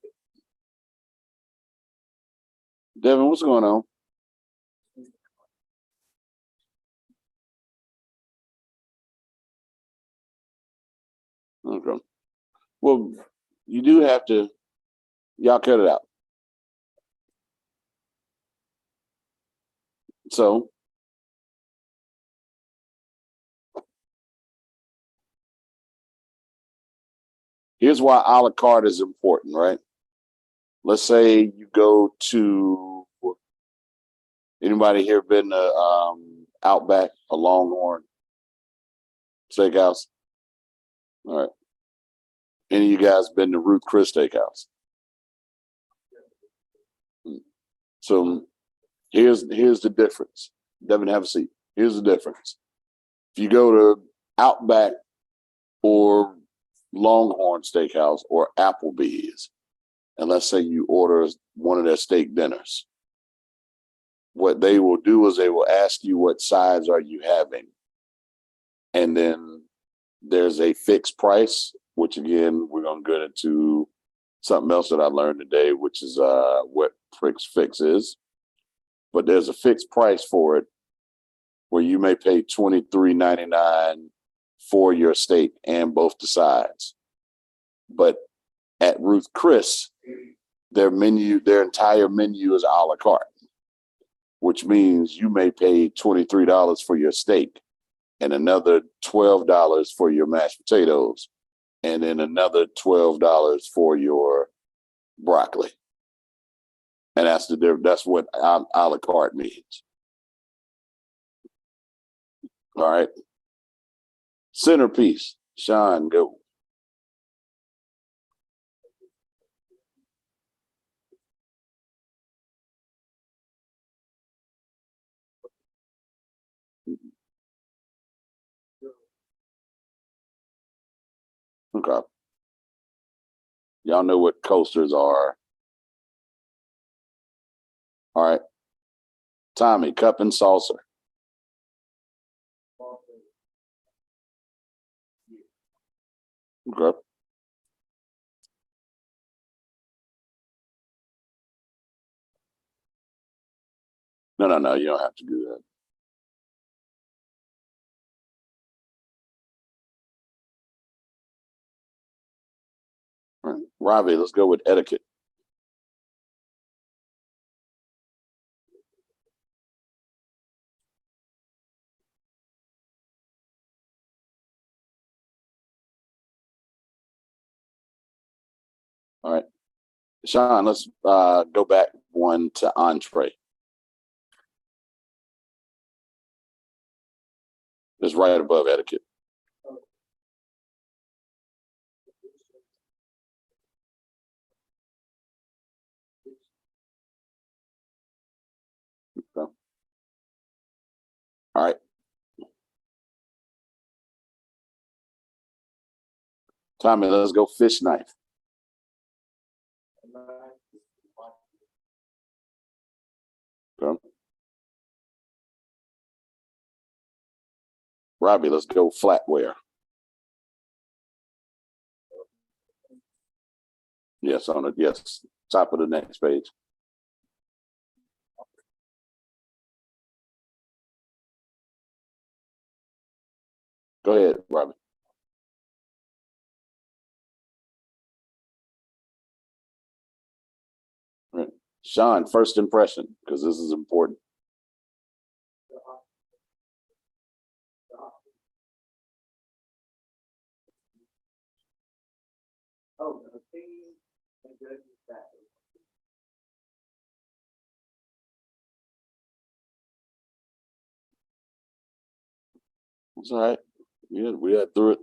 Devin, what's going on? Okay. Well, you do have to. Y'all cut it out. So here's why a la carte is important, right? Let's say you go to anybody here been to Outback, a Longhorn Steakhouse? All right. Any of you guys been to Ruth Chris Steakhouse? So here's the difference. Devin, have a seat. Here's the difference. If you go to Outback or Longhorn Steakhouse or Applebee's, and let's say you order one of their steak dinners, what they will do is they will ask you what sides are you having, and then there's a fixed price, which again we're gonna get into something else that I learned today, which is what fix is. But there's a fixed price for it, where you may pay $23.99 for your steak and both the sides. But at Ruth Chris, their entire menu is a la carte. which means you may pay $23 for your steak and another $12 for your mashed potatoes and then another $12 for your broccoli. And that's the difference. That's what a la carte means. All right. Centerpiece. Sean, go. Okay. Y'all know what coasters are. All right. Tommy, cup and saucer. Okay. No. You don't have to do that. All right. Ravi, let's go with etiquette. All right. Sean, let's go back one to entree. It's right above etiquette. Okay. All right. Tommy, let's go fish knife. Okay. Robbie, let's go flatware. Yes, on it. Yes, top of the next page. Go ahead, Robbie. All right. Sean, first impression, because this is important. It's all right. Yeah, we got through it.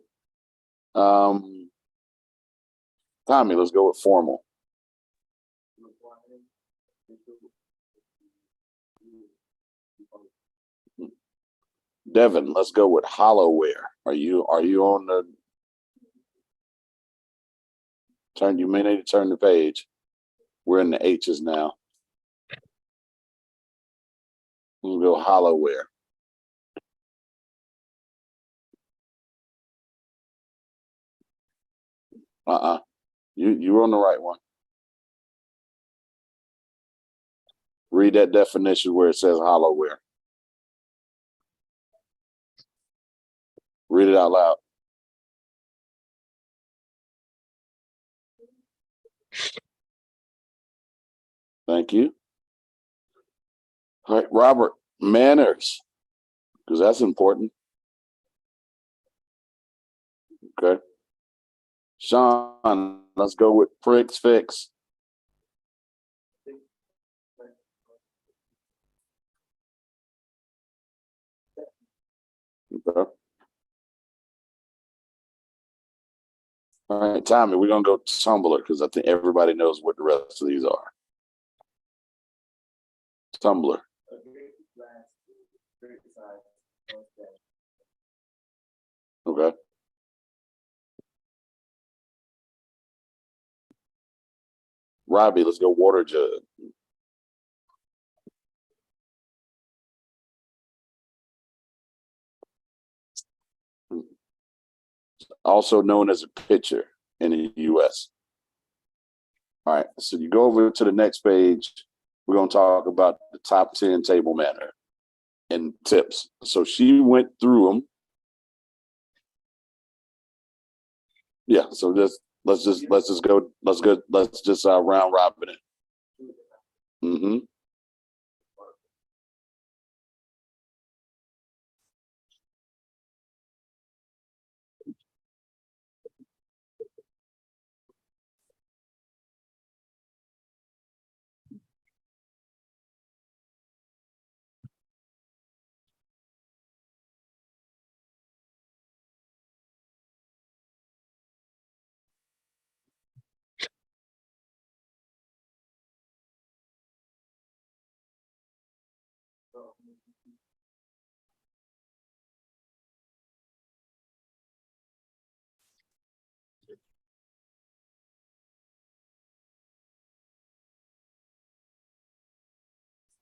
Tommy, let's go with formal. Devin, let's go with hollowware. Are you on the turn? You may need to turn the page. We're in the H's now. We'll go hollowware. You're on the right one. Read that definition where it says hollowware. Read it out loud. Thank you. All right, Robert, manners, because that's important. Okay. Sean, let's go with pricks fix. Okay. All right, Tommy, we're gonna go tumbler because I think everybody knows what the rest of these are. Tumbler. Okay. Robbie, let's go water jug. Also known as a pitcher in the US. All right, so you go over to the next page. We're going to talk about the top 10 table manner and tips. So she went through them. Yeah, so let's just round robin it.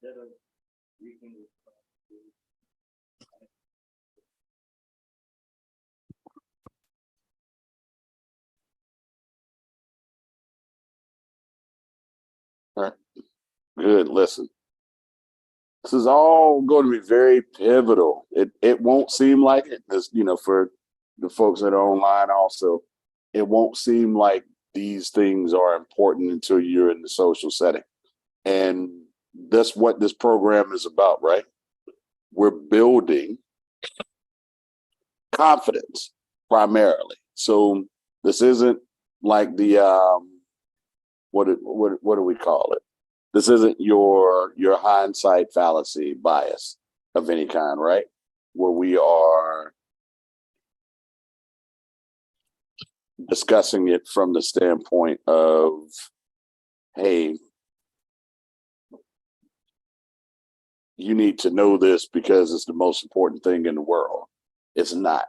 All right. Good. Listen, this is all going to be very pivotal. It won't seem like it. This, for the folks that are online also, it won't seem like these things are important until you're in the social setting. And that's what this program is about, right? We're building confidence primarily. So this isn't like the what do we call it? This isn't your hindsight fallacy bias of any kind, right? Where we are discussing it from the standpoint of, hey, you need to know this because it's the most important thing in the world. It's not.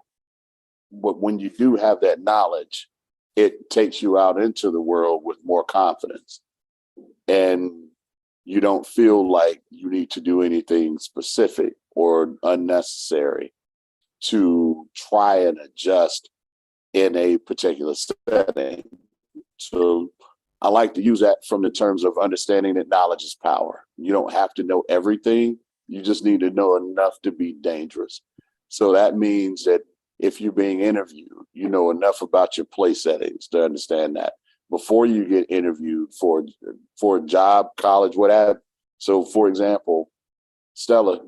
But when you do have that knowledge, it takes you out into the world with more confidence. And you don't feel like you need to do anything specific or unnecessary to try and adjust in a particular setting. So I like to use that from the terms of understanding that knowledge is power. You don't have to know everything. You just need to know enough to be dangerous. So that means that if you're being interviewed, you know enough about your place settings to understand that before you get interviewed for a job, college, whatever. So for example, Stella,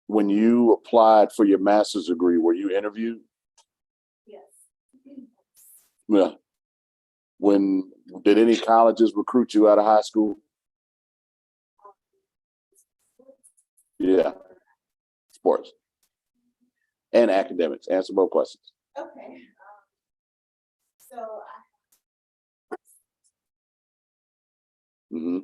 when you applied for your master's degree, were you interviewed? Yes. Yeah. When did any colleges recruit you out of high school? Yeah, sports and academics. Answer both questions. Okay. So Mm-hmm.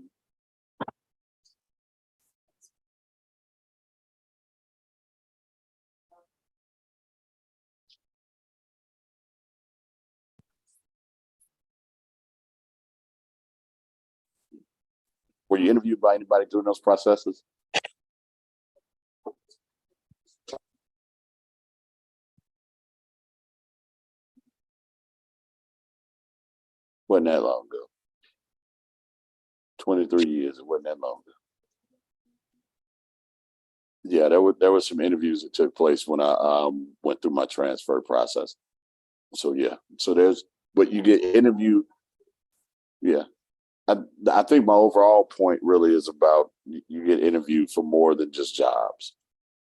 Were you interviewed by anybody during those processes? Wasn't that long ago. 23 years. It wasn't that long ago. Yeah, there were some interviews that took place when I went through my transfer process. So yeah, but you get interviewed. Yeah, I think my overall point really is about you get interviewed for more than just jobs.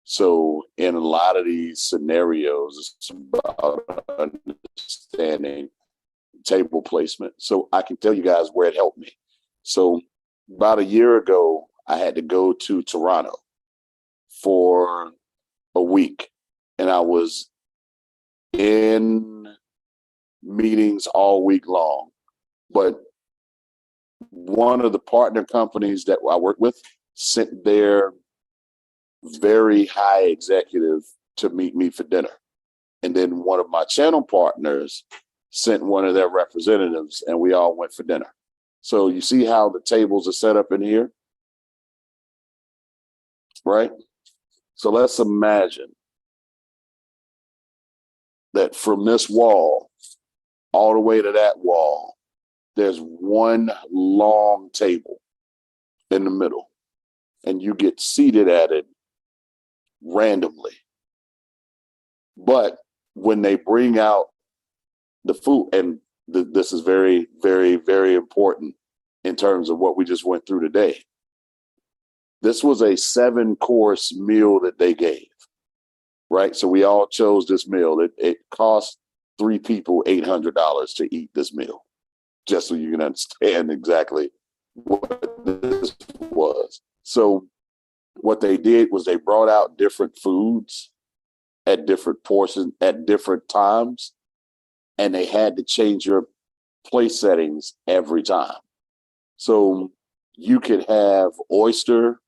So in a lot of these scenarios, it's about understanding table placement. So I can tell you guys where it helped me. So about a year ago, I had to go to Toronto for a week, and I was in meetings all week long. But one of the partner companies that I work with sent their very high executive to meet me for dinner. And then one of my channel partners sent one of their representatives, and we all went for dinner. So you see how the tables are set up in here, right? So let's imagine that from this wall all the way to that wall, there's one long table in the middle, and you get seated at it randomly. But when they bring out the food, and this is very, very, very important in terms of what we just went through today. This was a 7-course meal that they gave, right? So we all chose this meal. It cost 3 people $800 to eat this meal, just so you can understand exactly what this was. So what they did was they brought out different foods at different portions at different times, and they had to change your place settings every time. So you could have oyster.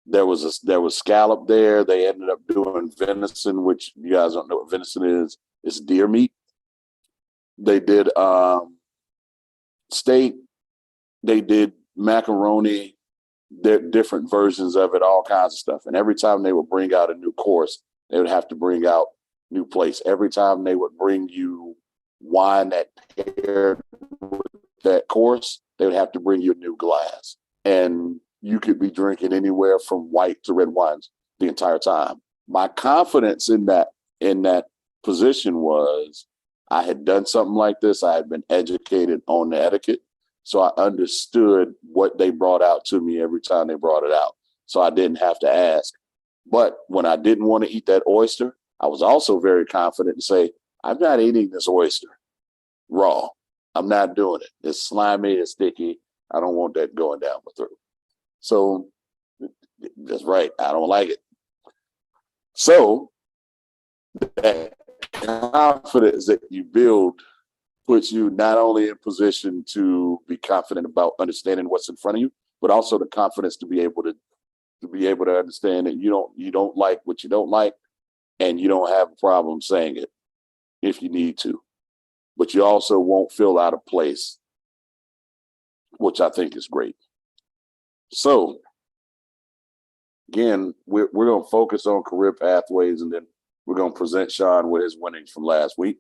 There was scallop there. They ended up doing venison, which you guys don't know what venison is. It's deer meat. They did steak. They did macaroni. different versions of it, all kinds of stuff. And every time they would bring out a new course, they would have to bring out new place. Every time they would bring you wine that paired with that course, they would have to bring you a new glass. And you could be drinking anywhere from white to red wines the entire time. My confidence in that position was I had done something like this. I had been educated on the etiquette. So I understood what they brought out to me every time they brought it out. So I didn't have to ask. But when I didn't want to eat that oyster, I was also very confident to say, I'm not eating this oyster raw. I'm not doing it. It's slimy, it's sticky. I don't want that going down my throat. So that's right. I don't like it. So that confidence that you build puts you not only in position to be confident about understanding what's in front of you, but also the confidence to be able to understand that you don't like what you don't like, and you don't have a problem saying it if you need to. But you also won't feel out of place, which I think is great. So again, we're going to focus on career pathways, and then we're going to present Sean with his winnings from last week.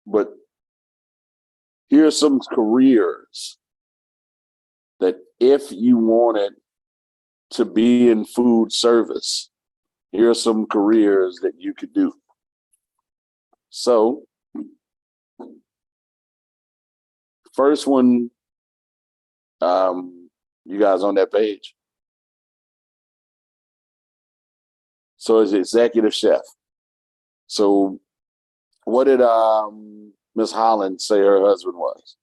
But here are some careers that if you wanted to be in food service, here are some careers that you could do. So first one, you guys on that page? So it's executive chef. So what did Miss Holland say her husband was?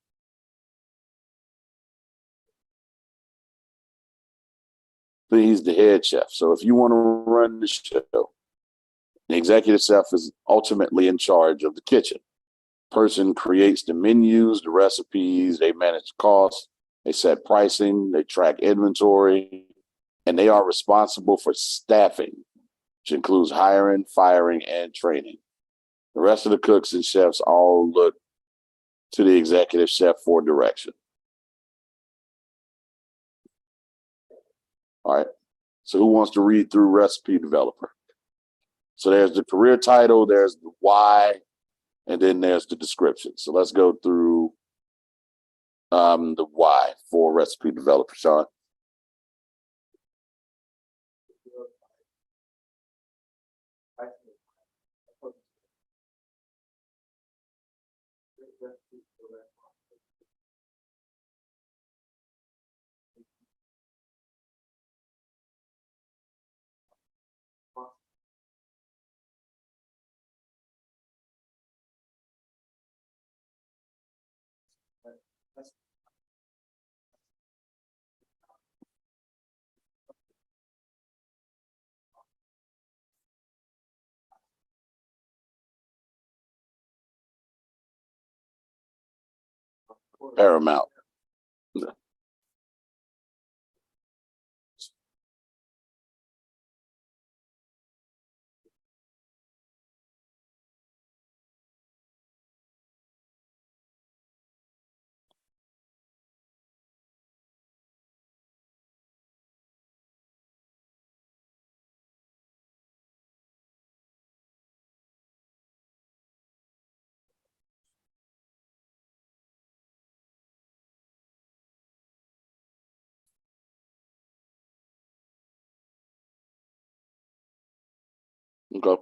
He's the head chef. So if you want to run the show, the executive chef is ultimately in charge of the kitchen. Person creates the menus, the recipes, they manage costs, they set pricing, they track inventory, and they are responsible for staffing, which includes hiring, firing, and training. The rest of the cooks and chefs all look to the executive chef for direction. All right. So who wants to read through recipe developer? So there's the career title, there's the why, and then there's the description. So let's go through the why for recipe developer, Sean. Paramount. Okay.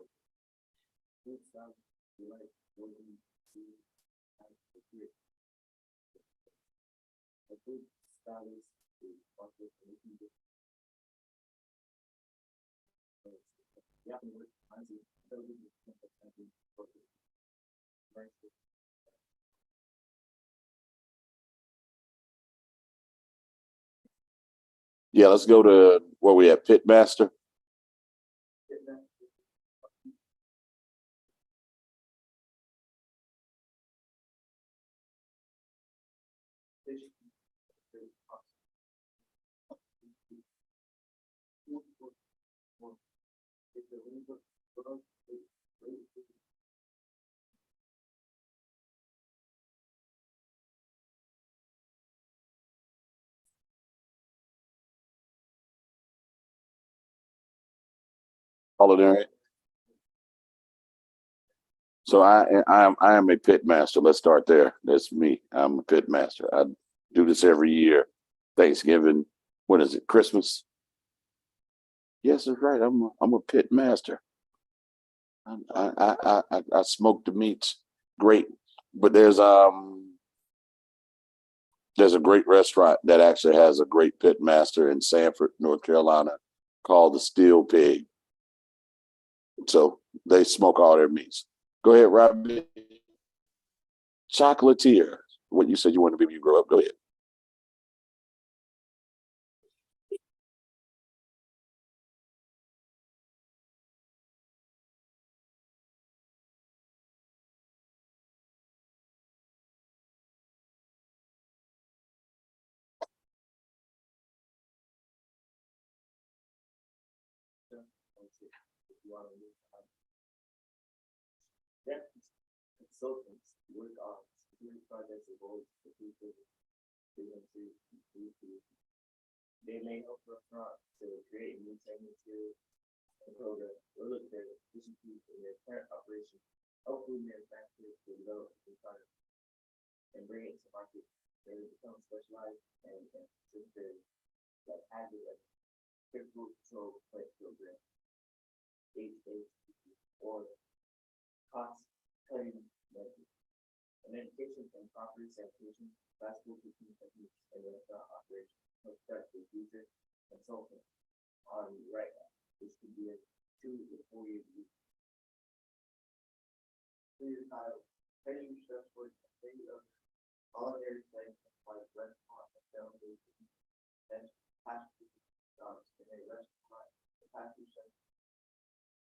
Yeah, let's go to where we at, Pitmaster. Culinary. So I am a pit master. Let's start there. That's me. I'm a pit master. I do this every year. Thanksgiving. When is it? Christmas? Yes, that's right. I'm a pit master. I smoke the meats. Great. But there's a great restaurant that actually has a great pit master in Sanford, North Carolina, called the Steel Pig. So they smoke all their meats. Go ahead, Robbie. Chocolatier. What you said you wanted to be when you grow up. Go ahead. Consultants work on security projects or goals for people they want to improve. They may help restaurants to create new techniques and programs or look at their efficiencies in their current operation, help food manufacturers to develop new products and bring it to market. They become specialized and systems like hazard like critical control plant program, age-based or cost cutting methods. And education and property sanitation, classical cooking techniques, and restaurant operation help prep the future consultant on the right now, which could be a 2 to 4 year degree. Clear title, training chefs for culinary things like restaurant and foundation, and pastry jobs in a restaurant, the pastry chef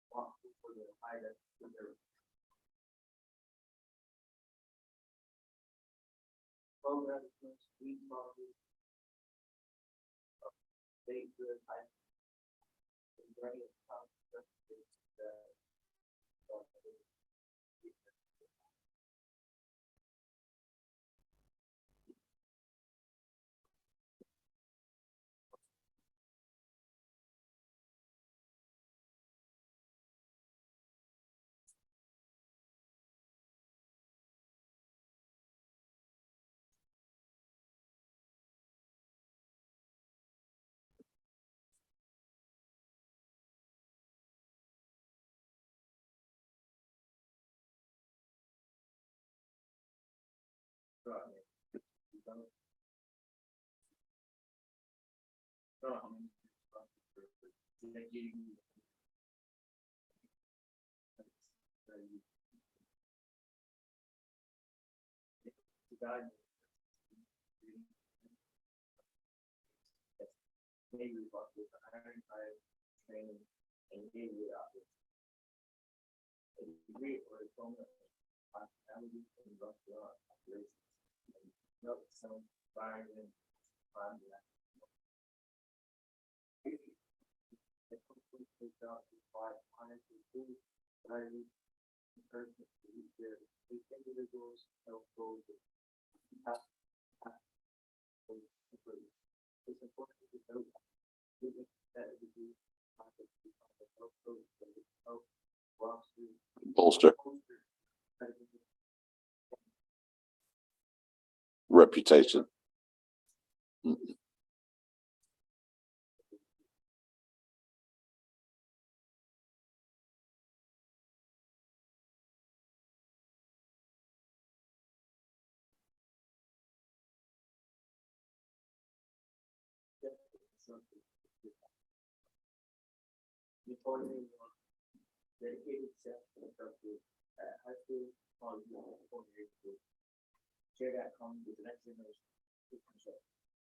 responsible for the high delivery. Program sweet bottles of baked good ice and bring it maybe with iron training and gateway options. A degree or diploma hospitality and restaurant operations and help some environment on that. Individuals help goals. It's important to note that Bolster. Reputation. Dedicated chef instructors at high school, college, and culinary school. Share that comes with the next generation cooking chef.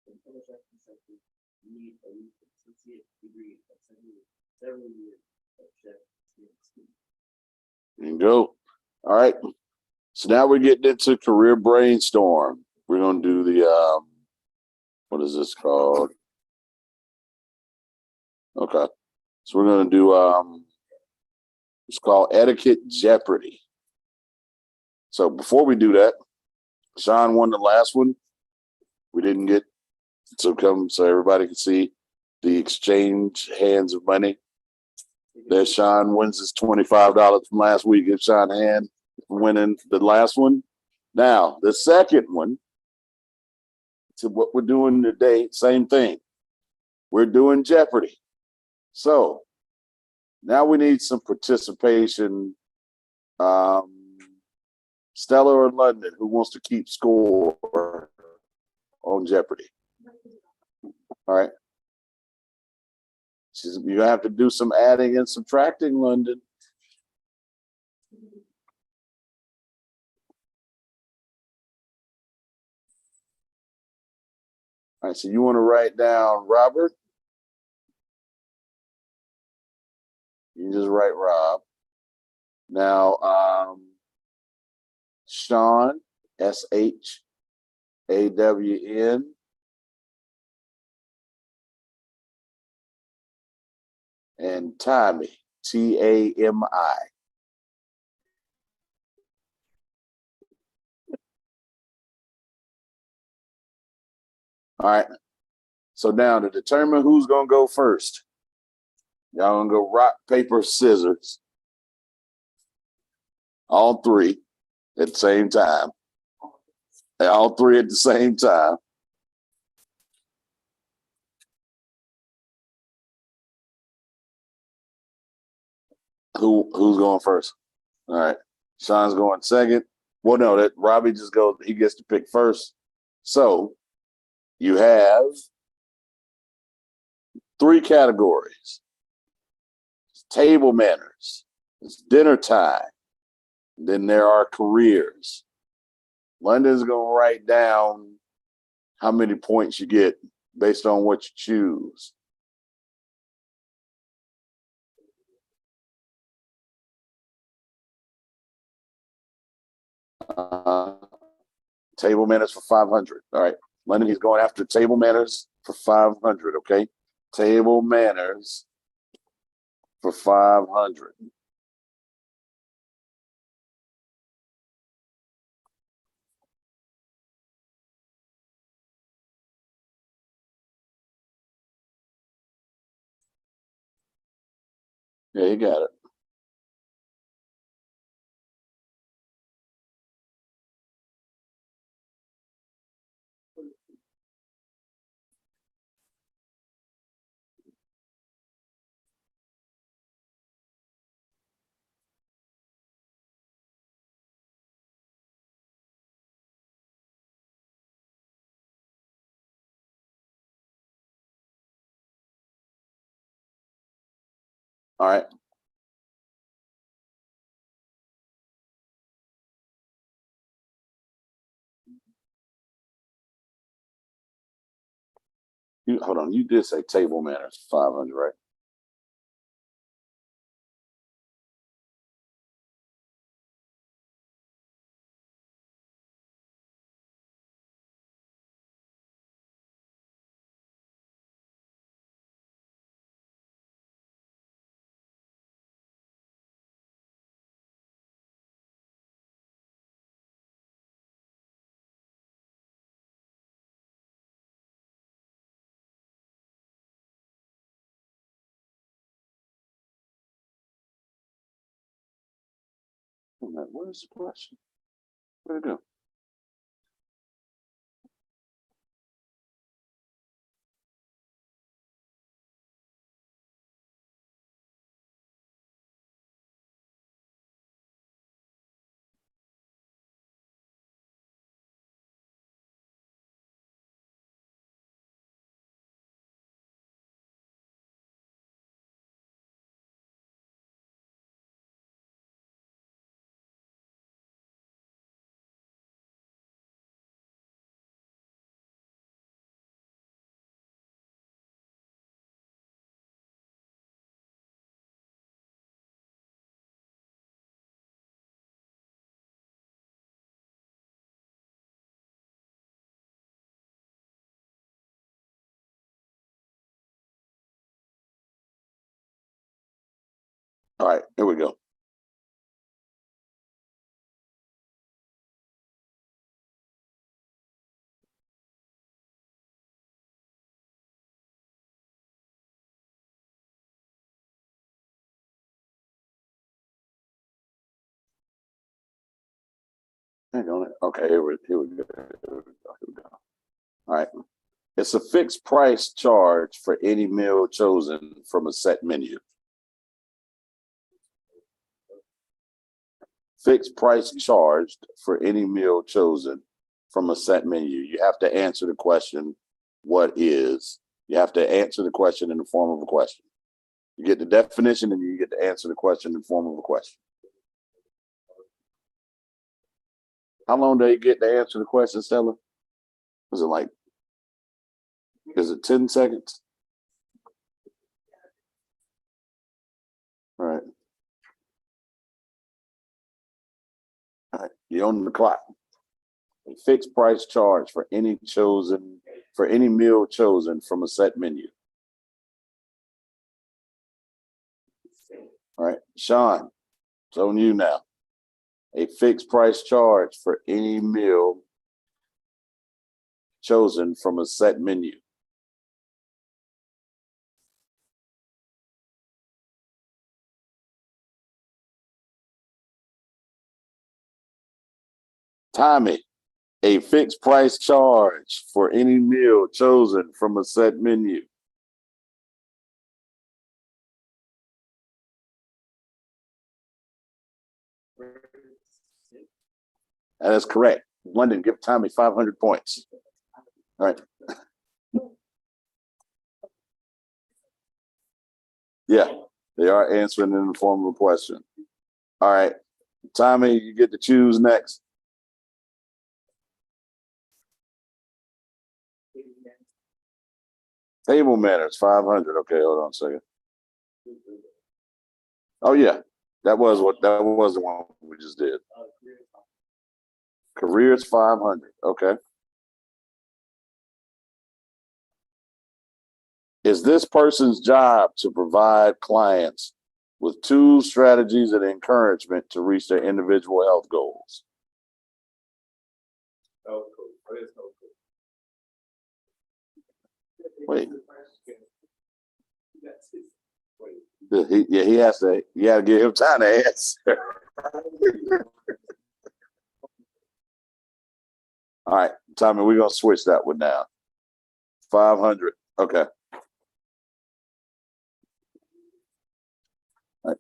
In chef instructors, you need at least an associate degree of several years of chef experience. There you go. All right. So now we're getting into career brainstorm. We're going to do the, what is this called? Okay. So we're going to do, it's called Etiquette Jeopardy. So before we do that, Sean won the last one. We didn't get to come so everybody can see the exchange hands of money. There, Sean wins his $25 from last week. If Sean had winning the last one. Now, the second one, to what we're doing today, same thing. We're doing Jeopardy. So now we need some participation. Stella or London, who wants to keep score on Jeopardy? All right. You have to do some adding and subtracting, London. All right, so you want to write down Robert? You just write Rob. Now, Sean, SHAWN. And Tommy, TAMI. All right. So now to determine who's going to go first, y'all going to go rock, paper, scissors. All three at the same time. All three at the same time. Who's going first? All right. Sean's going second. Well, no, that Robbie just goes, he gets to pick first. So you have 3 categories. It's table manners. It's dinner time. Then there are careers. London's going to write down how many points you get based on what you choose. Table manners for 500. All right. London, he's going after table manners for 500. Okay. Table manners for 500. Yeah, you got it. All right. Hold on. You did say table manners 500, right? Where's the question? Where'd it go? All right, here we go. Hang on. Okay, here we go. All right. It's a fixed price charge for any meal chosen from a set menu. Fixed price charged for any meal chosen from a set menu. You have to answer the question, what is? You have to answer the question in the form of a question. You get the definition and you get to answer the question in the form of a question. How long do you get to answer the question, Stella? Is it 10 seconds? All right. All right. You're on the clock. A fixed price charge for any meal chosen from a set menu. All right, Sean, it's on you now. A fixed price charge for any meal chosen from a set menu. Tommy, a fixed price charge for any meal chosen from a set menu. That is correct. London, give Tommy 500 points. All right. Yeah, they are answering in the form of a question. All right. Tommy, you get to choose next. Table manners, 500. Okay, hold on a second. Oh yeah, that was the one we just did. Careers, 500. Okay. Is this person's job to provide clients with tools, strategies, and encouragement to reach their individual health goals? Wait. He has to. You got to give him time to answer. All right, Tommy, we're gonna switch that one now. 500. Okay. All right.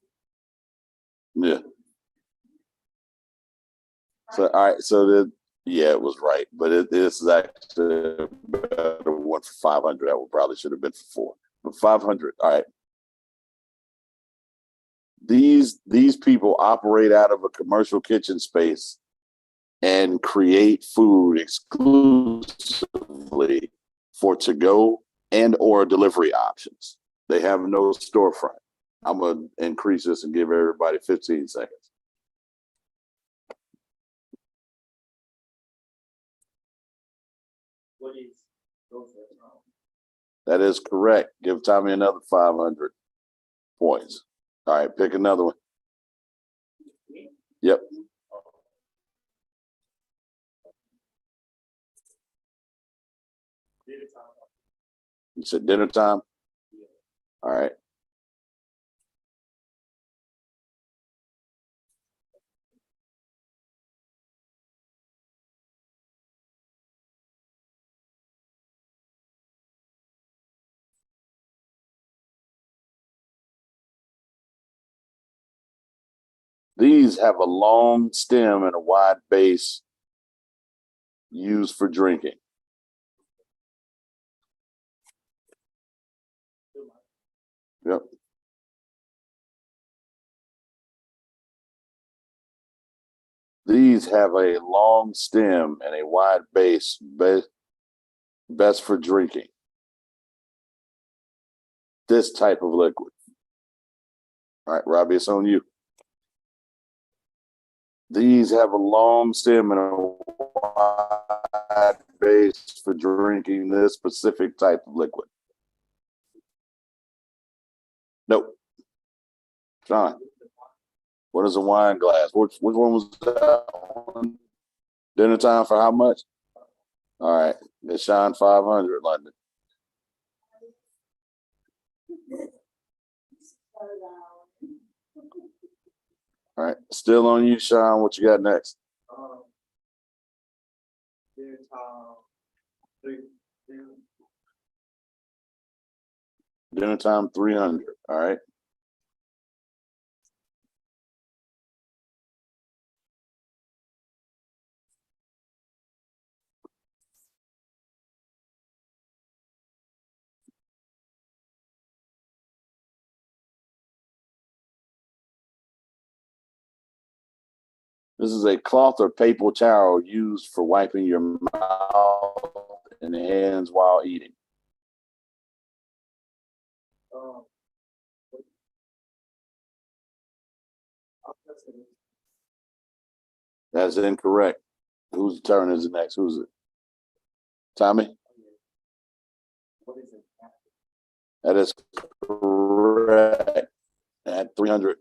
Yeah. So all right. So yeah, it was right, but this is actually a better one for 500. That one probably should have been for 4, but 500. All right. These people operate out of a commercial kitchen space and create food exclusively for to-go and or delivery options. They have no storefront. I'm gonna increase this and give everybody 15 seconds. What is That is correct. Give Tommy another 500 points. All right, pick another one. Yep. You said dinner time? All right. These have a long stem and a wide base used for drinking. Yep. These have a long stem and a wide base, best for drinking. This type of liquid. All right, Robbie, it's on you. These have a long stem and a wide base for drinking this specific type of liquid. Nope. John, what is a wine glass? Which one was that one? Dinner time for how much? All right, it's Sean 500, London. All right, still on you, Sean. What you got next? Dinner time, 300. All right. This is a cloth or paper towel used for wiping your mouth and hands while eating. Um, That's incorrect. Whose turn is it next? Who's it? Tommy? what is it? That is correct. At 300.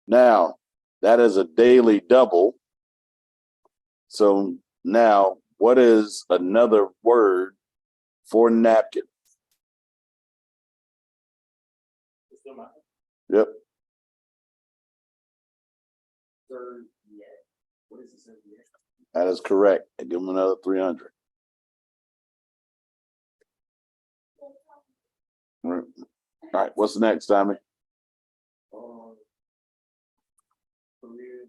Now, that is a daily double. So now, what is another word for napkin? It's still my Yep. third yet. What is the third yet? That is correct. And give them another 300. All right. All right. What's next, Tommy? Career.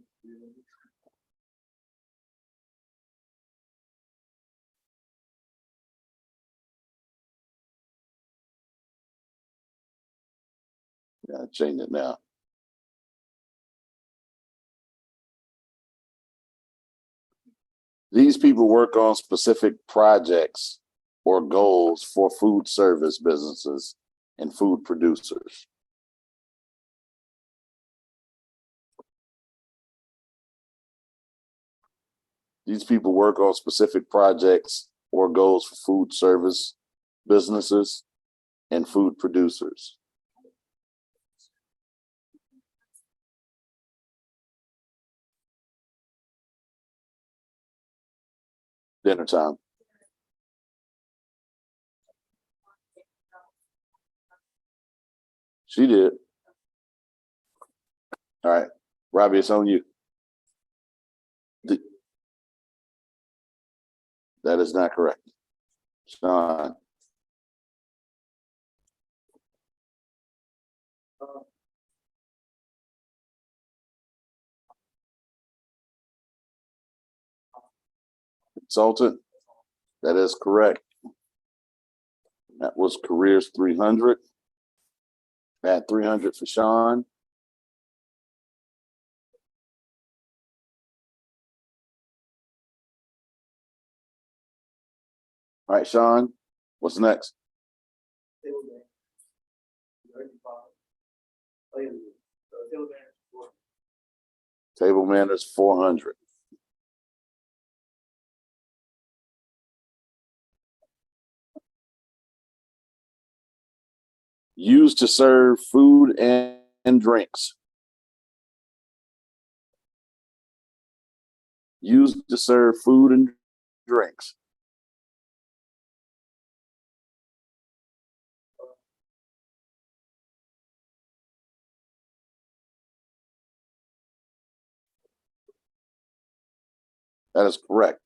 Yeah, change it now. These people work on specific projects or goals for food service businesses and food producers. These people work on specific projects or goals for food service businesses and food producers. Dinner time. She did. All right. Robbie, it's on you. That is not correct. Sean. Consultant. That is correct. That was careers 300. At 300 for Sean. All right, Sean, what's next? Table game. You already followed. Oh, yeah, table game. Table manners 400. Used to serve food and drinks. Used to serve food and drinks. That is correct.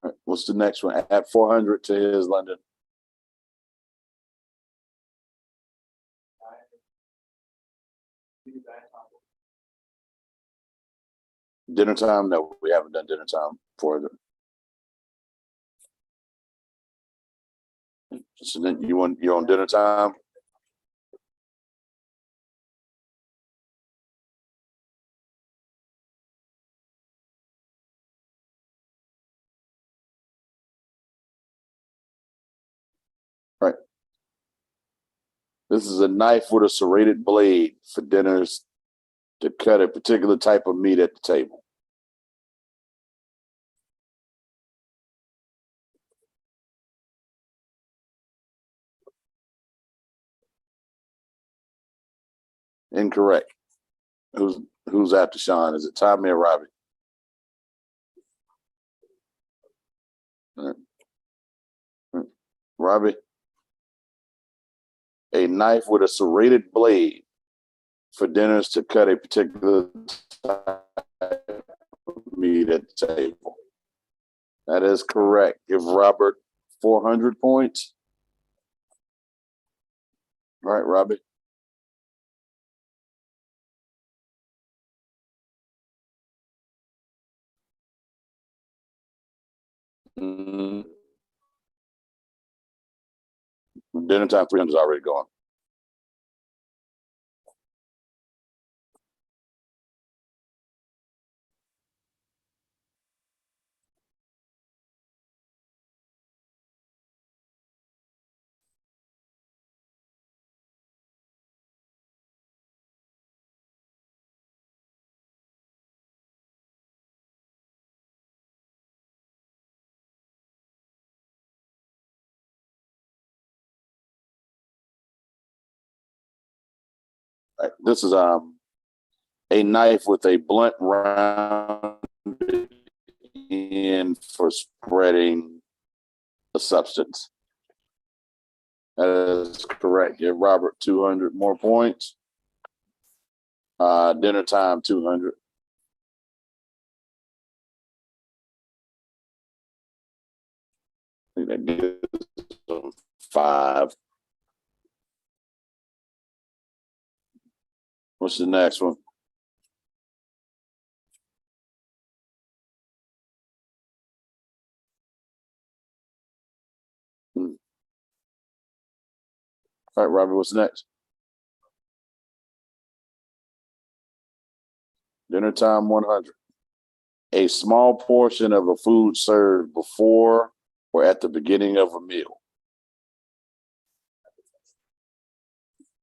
All right, what's the next one? Add 400 to his, London. Dinner time? No, we haven't done dinner time for them. So then you're on dinner time? Right. This is a knife with a serrated blade for dinners to cut a particular type of meat at the table. Incorrect. Who's after Sean? Is it Tommy or Robbie? All right. All right. Robbie? A knife with a serrated blade for dinners to cut a particular type of meat at the table. That is correct. Give Robert 400 points. All right, Robbie. Mm. Dinner time 300 is already gone. Right, this is a knife with a blunt round end for spreading a substance. That is correct. Give Robert 200 more points. Dinner time 200. I think that gives them 5. What's the next one? All right, Robert, what's next? Dinner time 100. A small portion of a food served before or at the beginning of a meal.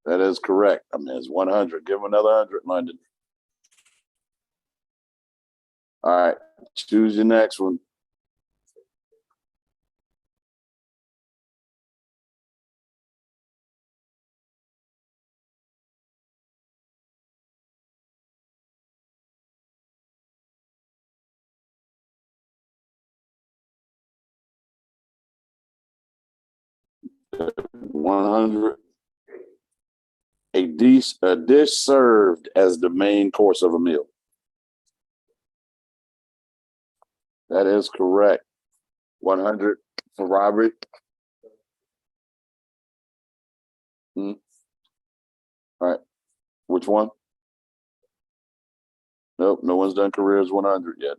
That is correct. I mean, it's 100. Give him another 100, London. All right, choose your next one. Uh, 100. A dish served as the main course of a meal. That is correct. 100 for Robert. All right. Which one? Nope. No one's done careers 100 yet.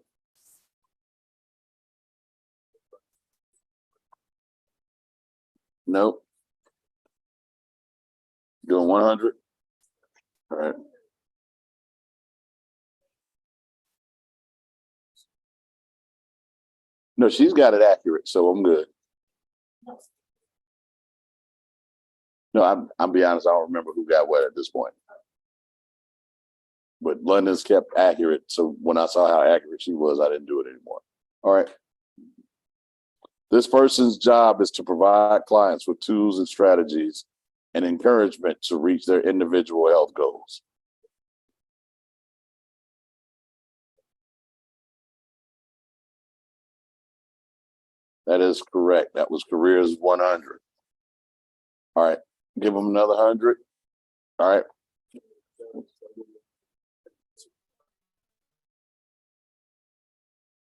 Nope. Doing 100. All right. No, she's got it accurate, so I'm good. No, I'm be honest, I don't remember who got what at this point. But London's kept accurate, so when I saw how accurate she was, I didn't do it anymore. All right. This person's job is to provide clients with tools and strategies and encouragement to reach their individual health goals. That is correct. That was careers 100. All right. Give them another 100. All right.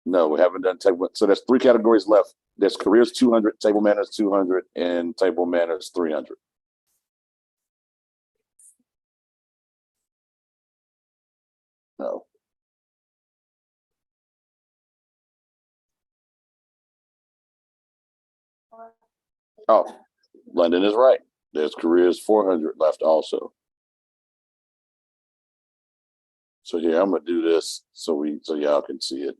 No, we haven't done table. So there's 3 categories left. There's careers 200, table manners 200, and table manners 300. No. Oh, London is right. There's careers 400 left also. So here, I'm gonna do this so y'all can see it.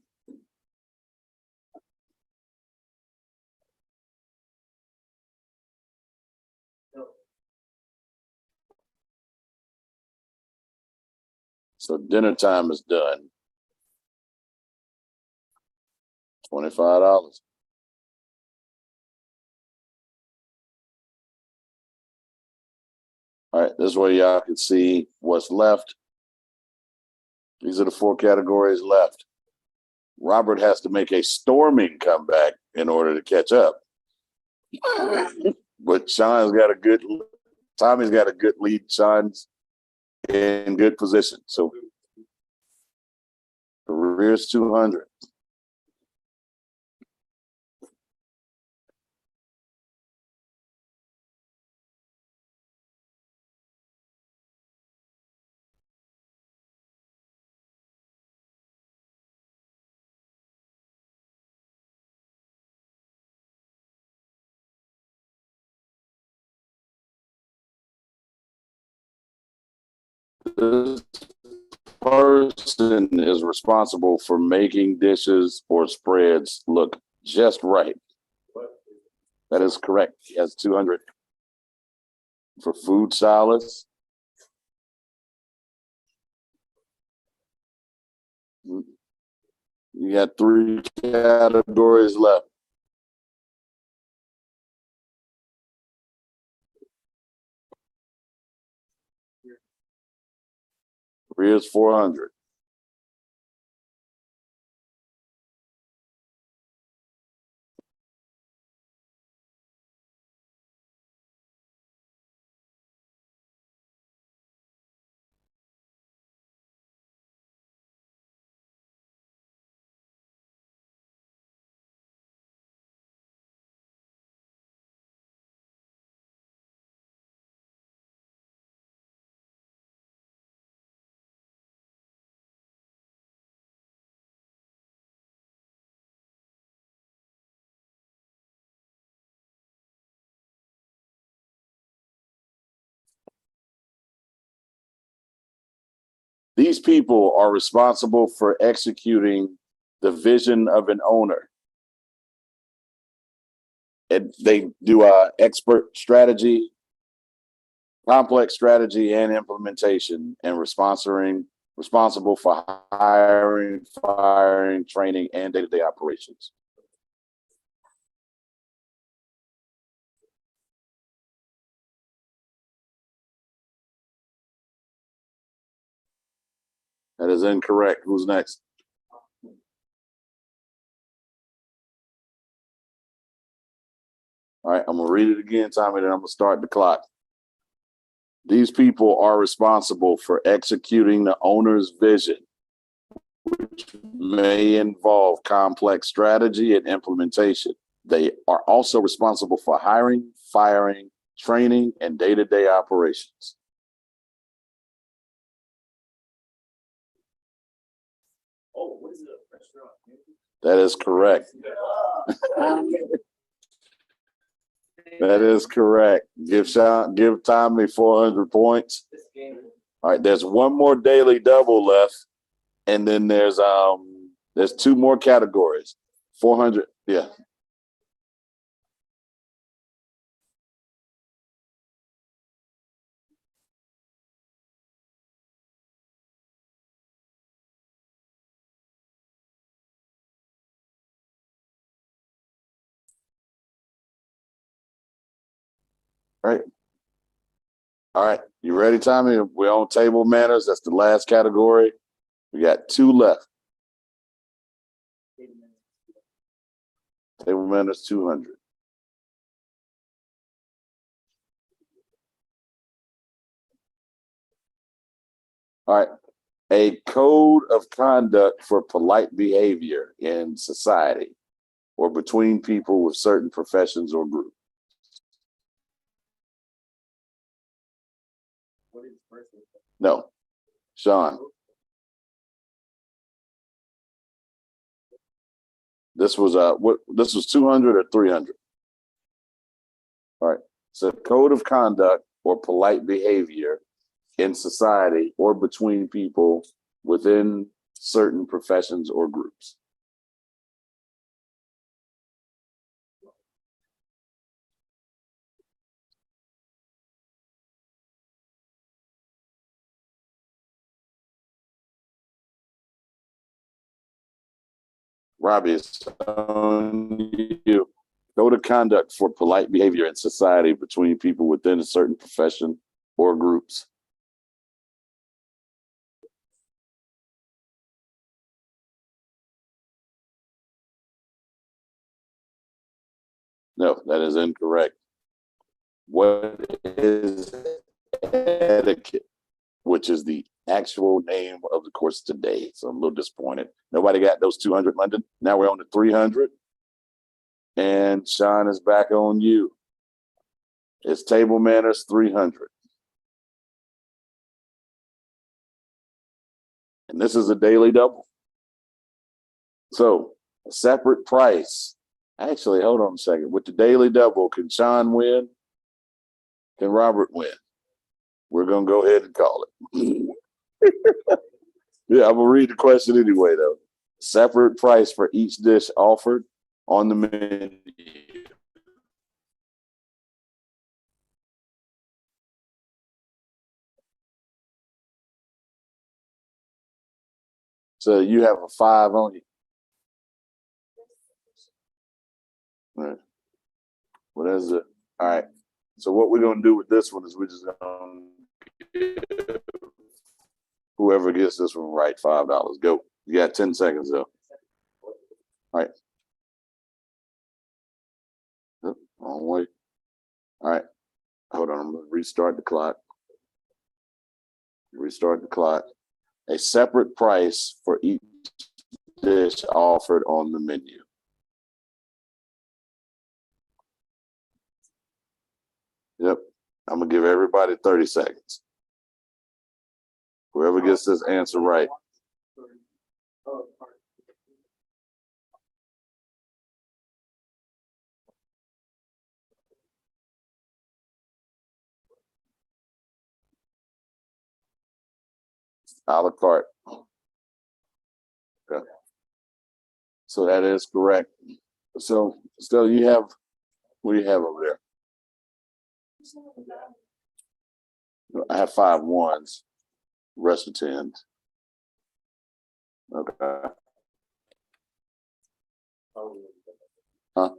So dinner time is done. $25. All right, this way y'all can see what's left. These are the 4 categories left. Robert has to make a storming comeback in order to catch up. But Tommy's got a good lead. Sean's in good position. So careers 200. This person is responsible for making dishes or spreads look just right. That is correct. He has 200 for food salads. You got 3 categories left. Here's 400. These people are responsible for executing the vision of an owner. And they do expert strategy, complex strategy and implementation, and responsible for hiring, firing, training, and day-to-day operations. That is incorrect. Who's next? All right, I'm gonna read it again, Tommy, then I'm gonna start the clock. These people are responsible for executing the owner's vision, which may involve complex strategy and implementation. They are also responsible for hiring, firing, training, and day-to-day operations. Oh, what is it? A restaurant? That is correct. That is correct. Give Tommy 400 points. All right, there's one more daily double left, and then there's 2 more categories. 400, yeah. All right, you ready, Tommy? We're on table manners. That's the last category. We got 2 left. Table manners 200. All right, a code of conduct for polite behavior in society or between people with certain professions or groups. No, Sean. This was this was 200 or 300. All right. So code of conduct or polite behavior in society or between people within certain professions or groups. Robbie, it's on you. Code of conduct for polite behavior in society between people within a certain profession or groups. No, that is incorrect. What is etiquette, which is the actual name of the course today? So I'm a little disappointed. Nobody got those 200, London. Now we're on to 300. And Sean is back on you. It's table manners 300. And this is a daily double. So a separate price. Actually, hold on a second. With the daily double, can Sean win? Can Robert win? We're going to go ahead and call it. Yeah, I'm gonna read the question anyway though. Separate price for each dish offered on the menu. So you have a 5 on you. All right. Well, that's it. All right. So what we're gonna do with this one is we're just gonna give whoever gets this one right $5. Go. You got 10 seconds though. All right. Yep, wrong way. All right. Hold on. I'm gonna restart the clock. Restart the clock. A separate price for each dish offered on the menu. Yep. I'm gonna give everybody 30 seconds. Whoever gets this answer right. A la carte. Okay. So that is correct. So you have, what do you have over there? I have 5 ones, rest of 10s. Okay. Huh?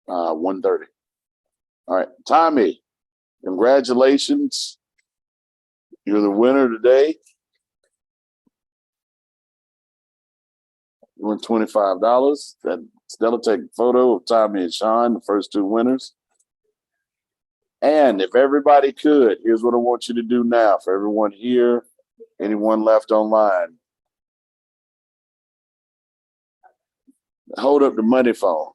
1:30. All right, Tommy, congratulations. You're the winner today. You won $25. That'll take a photo of Tommy and Sean, the first 2 winners. And if everybody could, here's what I want you to do now for everyone here, anyone left online. Hold up the money phone.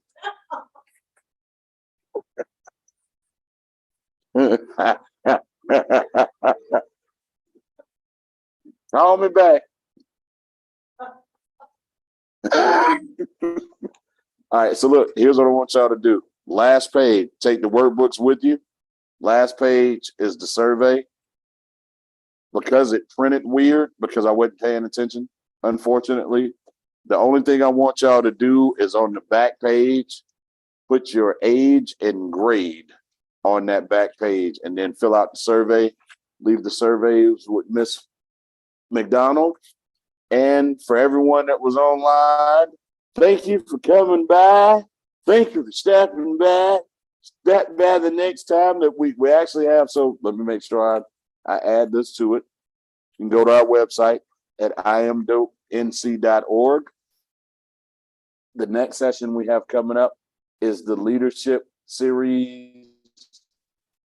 Call me back. All right, so look, here's what I want y'all to do. Last page, take the workbooks with you. Last page is the survey. Because it printed weird, because I wasn't paying attention, unfortunately, the only thing I want y'all to do is on the back page, put your age and grade on that back page and then fill out the survey. Leave the surveys with Miss McDonald. And for everyone that was online, thank you for coming by. Thank you for stepping by. Step by the next time that we actually have. So let me make sure I add this to it. You can go to our website at iamdopnc.org. The next session we have coming up is the Leadership Series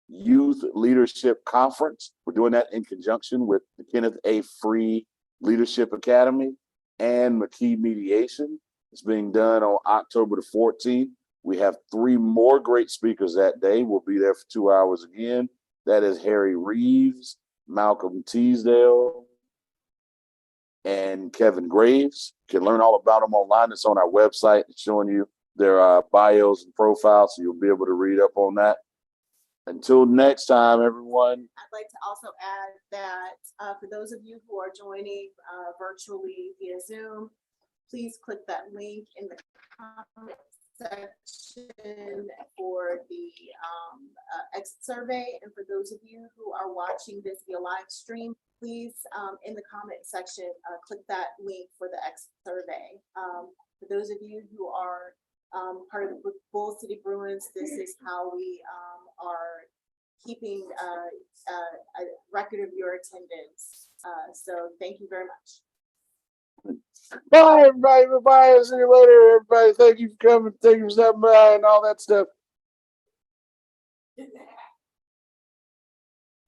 Youth Leadership Conference. We're doing that in conjunction with the Kenneth A. Free Leadership Academy and McKee Mediation. It's being done on October the 14th. We have 3 more great speakers that day. We'll be there for 2 hours again. That is Harry Reeves, Malcolm Teasdale, and Kevin Graves. You can learn all about them online. It's on our website. It's showing you their bios and profiles, so you'll be able to read up on that. Until next time, everyone. I'd like to also add that for those of you who are joining virtually via Zoom, please click that link in the comment section for the exit survey. And for those of you who are watching this via live stream, please in the comment section, click that link for the exit survey. For those of you who are part of the Bull City Bruins, this is how we are keeping a record of your attendance. So thank you very much. Bye, everybody. Bye. See you later, everybody. Thank you for coming. Thank you for stopping by and all that stuff.